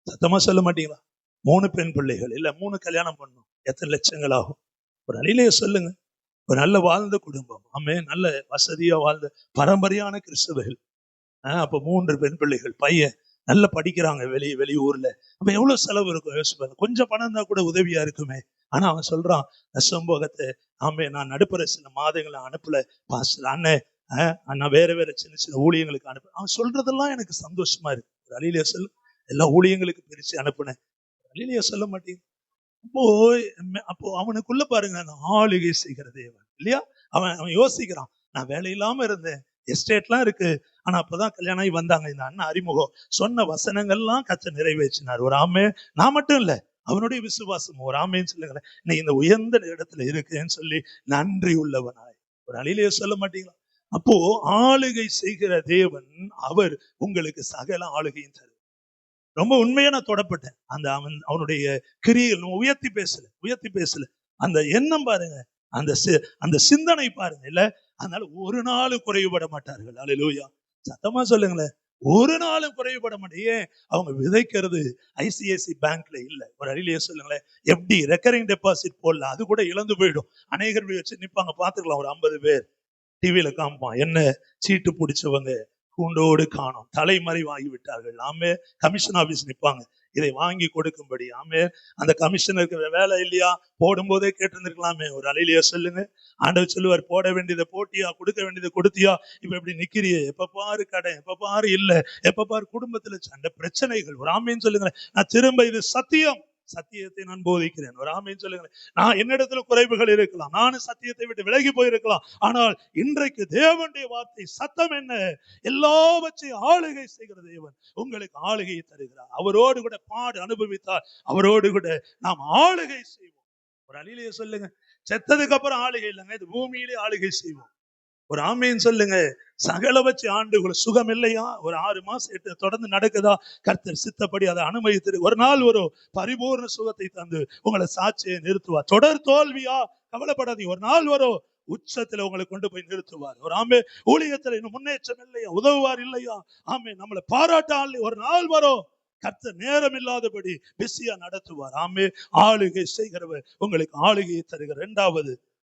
சத்தமா சொல்ல மாட்டீங்களா? 3 பெண் பிள்ளைகள் இல்ல, 3 கல்யாணம் பண்ணும், எத்தனை லட்சங்கள் ஆகும்? ஒரு அழியிலேயே சொல்லுங்க. ஒரு நல்ல வாழ்ந்த குடும்பம், ஆமே, நல்ல வசதியா வாழ்ந்த பரம்பரையான கிறிஸ்தவர்கள். அப்ப 3 பெண் பிள்ளைகள், பையன் நல்லா படிக்கிறாங்க வெளியூர்ல. அப்ப எவ்வளவு செலவு இருக்கும் யோசிப்பாங்க. கொஞ்சம் பணம் இருந்தா கூட உதவியா இருக்குமே. ஆனா அவன் சொல்றான், சம்பவத்தை, ஆமே, நான் நடுப்புற சில மாதங்களை அனுப்பல பாஸ்டர், அண்ணன் நான் வேற சின்ன சின்ன ஊழியங்களுக்கு அனுப்ப. அவன் சொல்றதெல்லாம் எனக்கு சந்தோஷமா இருக்கு. அழிலியா சொல்லு, எல்லா ஊழியங்களுக்கு பிரிச்சு அனுப்புனேன். அழிலியா சொல்ல மாட்டேங்க. அப்போ அவனுக்குள்ள பாருங்க, அந்த ஆளுகை செய்கிற தேவன் இல்லையா? அவன் யோசிக்கிறான், நான் வேலை இல்லாம இருந்தேன், எஸ்டேட்லாம் இருக்கு, ஆனா அப்பதான் கல்யாணம் ஆகி வந்தாங்க இந்த அண்ணன் அறிமுகம், சொன்ன வசனங்கள்லாம் கர்த்தர் நிறைவேற்றினார். ஒரு ஆமே, நான் மட்டும் இல்ல, அவனுடைய விசுவாசம். ஒரு ஆமேன்னு சொல்லுங்களேன். நீ இந்த உயர்ந்த இடத்துல இருக்குன்னு சொல்லி நன்றி உள்ளவனாய். ஒரு அழிலையே சொல்ல மாட்டீங்களா? அப்போ ஆளுகை செய்கிற தேவன் அவர் உங்களுக்கு சகல ஆளுகையும் தருவார். ரொம்ப உண்மையா நான் தொடப்பட்டேன். அந்த அவனுடைய கிரியைகள் உயர்த்தி பேசல, அந்த எண்ணம் பாருங்க, அந்த சிந்தனை பாருங்க இல்ல. அதனால ஒரு நாள் குறைவுபட மாட்டார்கள். அல்லேலூயா, சத்தமா சொல்லுங்களேன். ஒரு நாளும் குறைவுபட மாட்டேன். அவங்க விதைக்கிறது ஐசிஐசி பேங்க்ல இல்ல. ஒரு அழிலிய சொல்லுங்களேன், எப்படி ரெக்கரிங் டெபாசிட் போடல, அது கூட இழந்து போயிடும். அநேகர் வச்சு நிப்பாங்க, பாத்துக்கலாம். ஒரு 50 பேர் டிவியில காமிப்பான், என்ன சீட்டு பிடிச்சவங்க கூண்டோடு காணும், தலைமறைவாகி விட்டார்கள். ஆமே, கமிஷன் ஆபீஸ் நிப்பாங்க, இதை வாங்கி கொடுக்கும்படி. ஆமே, அந்த கமிஷனருக்கு வேலை இல்லையா? போடும் போதே கேட்டிருந்திருக்கலாமே. ஒரு அலையிலியா சொல்லுங்க. ஆண்டவர் சொல்லுவார், போட வேண்டியதை போட்டியா, கொடுக்க வேண்டியதை கொடுத்தியா? இப்ப இப்படி நிக்கிறியே, எப்ப பாரு கடை, எப்ப பாரு இல்ல, எப்ப பாரு குடும்பத்துல சண்டை பிரச்சனைகள். ஒரு ஆமேன்னு சொல்லுங்க. நான் திரும்ப, இது சத்தியம், சத்தியத்தை நான் போதிக்கிறேன். ஒரு ஆமேன்னு சொல்லுங்க. நான் என்னிடத்துல குறைவுகள் இருக்கலாம், நானும் சத்தியத்தை விட்டு விலகி போயிருக்கலாம். ஆனால் இன்றைக்கு தேவனுடைய வார்த்தை சத்தம் என்ன? எல்லாவற்றையும் ஆளுகை செய்கிற தேவன் உங்களுக்கு ஆளுகையை தருகிறார். அவரோடு கூட பாடு அனுபவித்தால் அவரோடு கூட நாம் ஆளுகை செய்வோம். ஒரு அழிலையை சொல்லுங்க. செத்ததுக்கு அப்புறம் ஆளுகை இல்லைங்க, இது பூமியிலே ஆளுகை செய்வோம். ஒரு ஆமேன்னு சொல்லுங்க. சகல வச்சு ஆண்டுகள் சுகம் இல்லையா? ஒரு 6 மாசம் தொடர்ந்து நடக்குதா? கர்த்தர் சித்தப்படி அதை அனுமதித்து ஒரு நாள் ஒரு பரிபூர்ண சுகத்தை தந்து உங்களை சாட்சியை நிறுத்துவார். தொடர் தோல்வியா? கவலைப்படாதீங்க, ஒரு நாள் வரும் உச்சத்துல உங்களை கொண்டு போய் நிறுத்துவார். ஒரு ஆமே, ஊழியத்துல இன்னும் முன்னேற்றம் இல்லையா? உதவுவார் இல்லையா? ஆமே, நம்மளை பாராட்டால் ஒரு நாள் வரும் கர்த்தர் நேரம் இல்லாதபடி பிஸியா நடத்துவார். ஆமே, ஆளுகை செய்கிறவர் உங்களுக்கு ஆளுகையை தருகிறார். இரண்டாவது,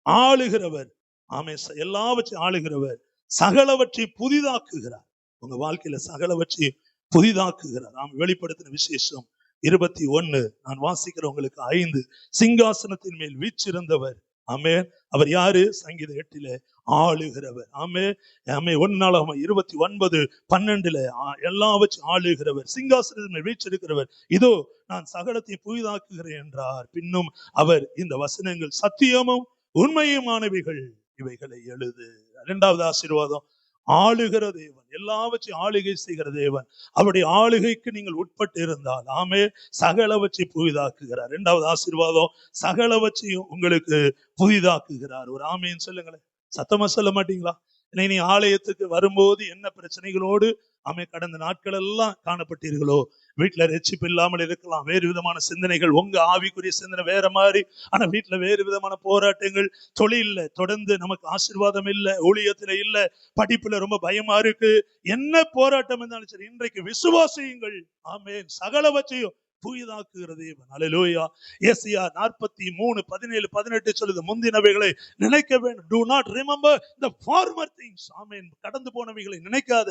ஆளுகிறவர். ஆமே, எல்லாவற்றையும் ஆளுகிறவர் சகலவற்றை புதிதாக்குகிறார். உங்க வாழ்க்கையில சகலவற்றை புதிதாக்குகிறார். நாம் வெளிப்படுத்தின விசேஷம் 21 நான் வாசிக்கிறவங்களுக்கு 5. சிங்காசனத்தின் மேல் வீற்றிருந்தவர். ஆமே, அவர் யாரு? சங்கீதம் 8 ஆளுகிறவர். ஆமே, ஆமே. 1 நாளாகமம் 29:12 எல்லாவற்றையும் ஆளுகிறவர், சிங்காசனத்தின் மேல் வீற்றிருக்கிறவர். இதோ நான் சகலத்தை புதிதாக்குகிறேன் என்றார். பின்னும் அவர், இந்த வசனங்கள் சத்தியமும் உண்மையுமானவைகள், இவைகளை எழுது. இரண்டாவது ஆசீர்வாதம், ஆளுகிற தேவன், எல்லாவற்றையும் ஆளுகை செய்கிற தேவன். அவருடைய ஆளுகைக்கு நீங்கள் உட்பட்டு இருந்தால், ஆமே, சகலவற்றை புதிதாக்குகிறார். இரண்டாவது ஆசீர்வாதம், சகலவற்றையும் உங்களுக்கு புதிதாக்குகிறார். ஒரு ஆமேன்னு சொல்லுங்களேன். சத்தமா சொல்ல மாட்டீங்களா? நீ ஆலயத்துக்கு வரும்போது என்ன பிரச்சனைகளோடு ஆமே கடந்த நாட்கள் எல்லாம் காணப்பட்டீர்களோ, வீட்டுல ரட்சிப்பு இல்லாமல் இருக்கலாம், வேறு விதமான சிந்தனைகள், உங்க ஆவிக்குரிய சிந்தனை வேற மாதிரி, ஆனா வீட்டுல வேறு விதமான போராட்டங்கள், தொழில்ல தொடர்ந்து நமக்கு ஆசீர்வாதம் இல்ல, ஊழியத்துல இல்ல, படிப்புல ரொம்ப பயமா இருக்கு, என்ன போராட்டம் இருந்தாலும் சரி, இன்றைக்கு விசுவாசியுங்கள். ஆமென். சகலவற்றையும் புதிதாக்குகிற தேவன். அல்லேலூயா. ஏசாயா 43:17-18 சொல்லுது, முந்தினவைகளை நினைக்க வேண்டும். Do not remember the former things. ஆமென். கடந்து போனவைகளை நினைக்காத,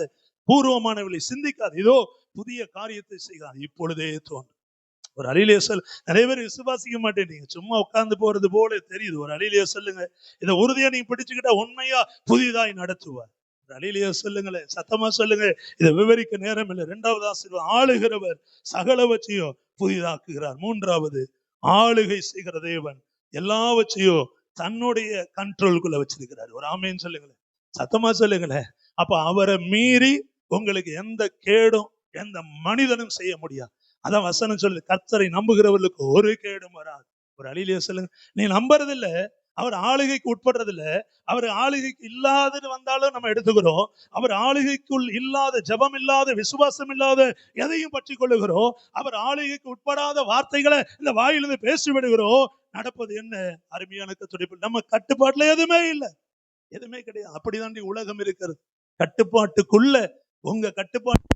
பூர்வமானவர்களை சிந்திக்காது, இதோ புதிய காரியத்தை செய்கிறார், இப்பொழுதே தோன்றும். ஒரு அழிலிய சொல். நிறைய பேர் விசுவாசிக்க மாட்டேன், சும்மா உட்கார்ந்து போறது போல தெரியுது. ஒரு அழிலிய சொல்லுங்க. இதை உறுதியா நீங்க பிடிச்சுக்கிட்டா உண்மையா புதிதாய் நடத்துவார். அழிலிய சொல்லுங்களேன், சத்தமா சொல்லுங்க. இதை விவரிக்க நேரம் இல்லை. இரண்டாவது ஆசீர்வாதம், ஆளுகிறவர் சகலவற்றையும் புதிதாக்குகிறார். மூன்றாவது, ஆளுகை செய்கிற தேவன் எல்லாவற்றையும் தன்னுடைய கண்ட்ரோலுக்குள்ள வச்சிருக்கிறார். ஒரு ஆமேன்னு சொல்லுங்களேன், சத்தமா சொல்லுங்களேன். அப்ப அவரை மீறி உங்களுக்கு எந்த கேடும் எந்த மனிதனும் செய்ய முடியாது. அதான் வசனம் சொல்லுது, கர்த்தரை நம்புகிறவர்களுக்கு ஒரு கேடும் வராது. ஒரு அழிலிய சொல்லுங்க. நீ நம்புறது இல்ல, அவர் ஆளுகைக்கு உட்படுறது இல்ல, அவர் ஆளுகைக்கு இல்லாதது வந்தாலும் நம்ம எடுத்துக்கிறோம். அவர் ஆளுகைக்குள் இல்லாத, ஜபம் இல்லாத, விசுவாசம் இல்லாத எதையும் பற்றி கொள்ளுகிறோம். அவர் ஆளுகைக்கு உட்படாத வார்த்தைகளை இந்த வாயிலிருந்து பேசி விடுகிறோம். நடப்பது என்ன? அருமையான துடிப்பு. நம்ம கட்டுப்பாட்டுல எதுவுமே இல்லை, எதுவுமே கிடையாது. அப்படிதான் உலகம் இருக்கிறது. கட்டுப்பாட்டுக்குள்ள, உங்க கட்டுப்பாட்டு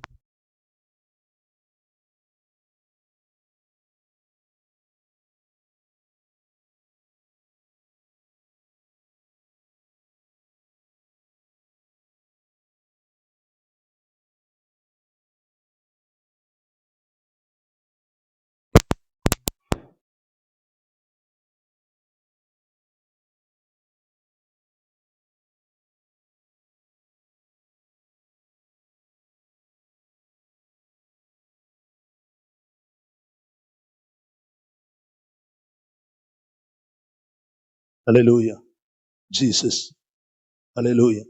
அல்லேலூயா. ஜீசஸ். அல்லேலூயா.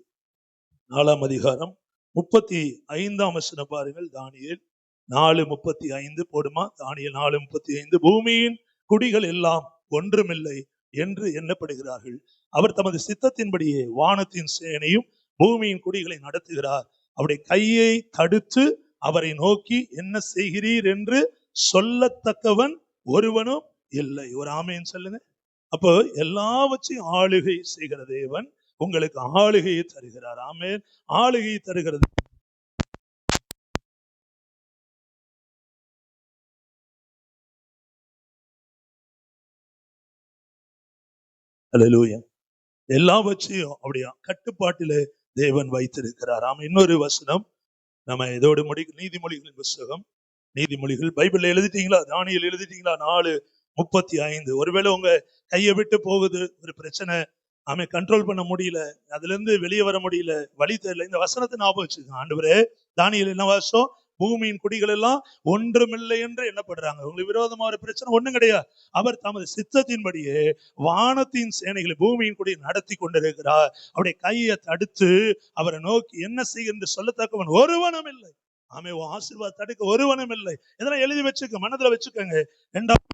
4ஆம் அதிகாரம் 35ஆம் வசனம் பாருங்கள். தானியேல் 4:35 போடுமா? தானியேல் 4:35. பூமியின் குடிகள் எல்லாம் ஒன்றுமில்லை என்று எண்ணப்படுகிறார்கள். அவர் தமது சித்தத்தின்படியே வானத்தின் சேனையும் பூமியின் குடிகளை நடத்துகிறார். அவருடைய கையை தடுத்து அவரை நோக்கி என்ன செய்கிறீர் என்று சொல்லத்தக்கவன் ஒருவனும் இல்லை. ஒரு ஆமேன்னு சொல்லுங்க. அப்போ எல்லாவற்றையும் ஆளுகை செய்கிற தேவன் உங்களுக்கு ஆளுகையை தருகிறார். ஆமென். ஆளுகையை தருகிறது. அல்லேலூயா. எல்லாவற்றையும் அப்படியா கட்டுப்பாட்டிலே தேவன் வைத்திருக்கிறார். ஆமா, இன்னொரு வசனம் நம்ம இதோடு நீதிமொழிகளின் புஸ்தகம், நீதிமொழிகள் பைபிள்ல எழுதிட்டீங்களா? தானியேல் எழுதிட்டீங்களா? 4:35. ஒருவேளை உங்க கையை விட்டு போகுது ஒரு பிரச்சனை, அவன் கண்ட்ரோல் பண்ண முடியல, அதுல இருந்து வெளியே வர முடியல, வழி தெரியல, இந்த வசனத்தை ஞாபகம் வச்சுக்கோங்க. ஆண்டவரே, தானியேல் என்ன வாசம்? பூமியின் குடிகள் எல்லாம் ஒன்றுமில்லை என்று எண்ணப்படுறாங்க. உங்களுக்கு விரோதமா ஒரு பிரச்சனை ஒண்ணும் கிடையாது. அவர் தமது சித்தத்தின்படியே வானத்தின் சேனைகளை பூமியின் குடி நடத்தி கொண்டிருக்கிறார். அவருடைய கையை தடுத்து அவரை நோக்கி என்ன செய்ய என்று சொல்லத்தக்கவன் ஒருவனும் இல்லை. ஆமே, ஆசீர்வாத தடுக்க ஒருவனும் இல்லை. இதெல்லாம் எழுதி வச்சுக்க, மனதுல வச்சுக்கோங்க. இரண்டாவது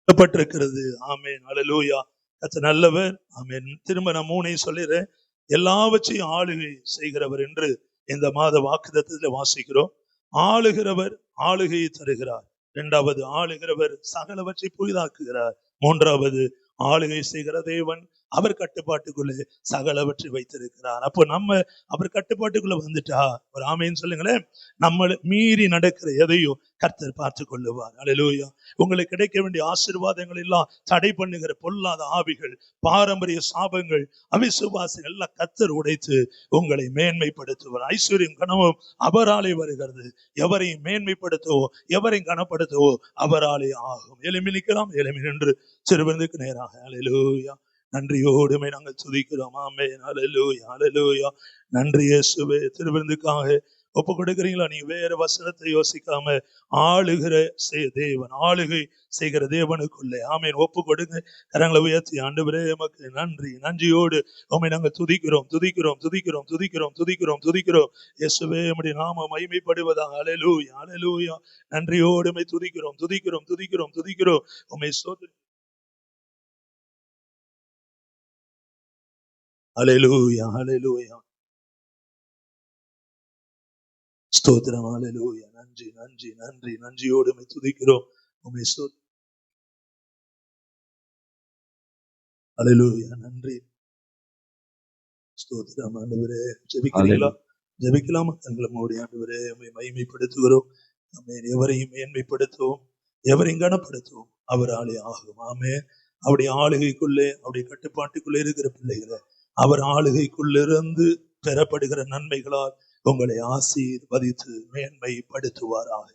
பட்டிருக்கிறது. ஆமென், அல்லேலூயா. கர்த்தர் நல்லவர். ஆமென். திரும்ப நான் 3 சொல்லிடுறேன். எல்லாவற்றையும் ஆளுகை செய்கிறவர் என்று இந்த மாத வாக்குத்தத்தத்தில் வாசிக்கிறோம். ஆளுகிறவர் ஆளுகையை தருகிறார். இரண்டாவது, ஆளுகிறவர் சகலவற்றை புதிதாக்குகிறார். மூன்றாவது, ஆளுகை செய்கிற தேவன் அவர் கட்டுப்பாட்டுக்குள்ளே சகலவற்றை வைத்திருக்கிறார். அப்போ நம்ம அவர் கட்டுப்பாட்டுக்குள்ள வந்துட்டா, ஒரு ஆமேன்னு சொல்லுங்களேன், நம்மளை மீறி நடக்கிற எதையும் கர்த்தர் பார்த்து கொள்ளுவார். அல்லேலூயா. உங்களுக்கு கிடைக்க வேண்டிய ஆசீர்வாதங்கள் எல்லாம் தடை பண்ணுகிற பொல்லாத ஆவிகள், பாரம்பரிய சாபங்கள், அவிசுவாசங்கள் எல்லாம் கர்த்தர் உடைத்து உங்களை மேன்மைப்படுத்துவார். ஐஸ்வர்யம் கனவும் அவராலே வருகிறது. எவரையும் மேன்மைப்படுத்தவோ எவரையும் கனப்படுத்தவோ அவராலே ஆகும். எளிமை நிற்கலாம், எளிமை நின்று சிறுவனுக்கு நேராக. அல்லேலூயா. நன்றியோடுமே நாங்கள் துதிக்கிறோம். ஆமென், அல்லேலூயா, அல்லேலூயா. நன்றி இயேசுவே. திருவிருந்துக்காக ஒப்பு கொடுக்கிறீங்களா? நீங்க வேற வசனத்தை யோசிக்காம ஆளுகிற தேவன், ஆளுகை செய்கிற தேவனுக்குள்ளே ஆமென் ஒப்பு கொடுங்க. கரங்களை உயர்த்தி, ஆண்டவரே எமக்கு நன்றி, நன்றியோடு உம்மை நாங்கள் துதிக்கிறோம், துதிக்கிறோம், துதிக்கிறோம், துதிக்கிறோம், துதிக்கிறோம், துதிக்கிறோம். இயேசுவே உம்முடைய நாமம் மகிமைப்படுவதாக. அல்லேலூயா, அல்லேலூயா. நன்றியோடு உம்மை துதிக்கிறோம், துதிக்கிறோம், துதிக்கிறோம், துதிக்கிறோம். உம்மை ஸ்தோத்திரிக்கிறோம். அல்லேலூயா, அல்லேலூயா. ஸ்தோத்திரம். அல்லேலூயா. நன்றி, நன்றி, நன்றி, நன்றியோடு உம்மை துதிக்கிறோம். உம்மை அல்லேலூயா. நன்றி. ஸ்தோத்திரம் ஆண்டவரே. ஜெபிக்கிறீங்களா? ஜெபிக்கலாமா? கண்களை மூடி. ஆண்டவரே உம்மை மகிமைப்படுத்துகிறோம். ஆமென். எவரையும் மேன்மைப்படுத்துவோம், எவரையும் கனப்படுத்துவோம் அவராலே ஆகும். ஆமென். அவருடைய ஆளுகைக்குள்ளே, அவருடைய கட்டுப்பாட்டுக்குள்ளே இருக்கிற பிள்ளைகளை அவர் ஆளுகைக்குள்ளிருந்து பெறப்படுகிற நன்மைகளால் உங்களை ஆசீர்வதித்து மேன்மைப்படுத்துவாராக.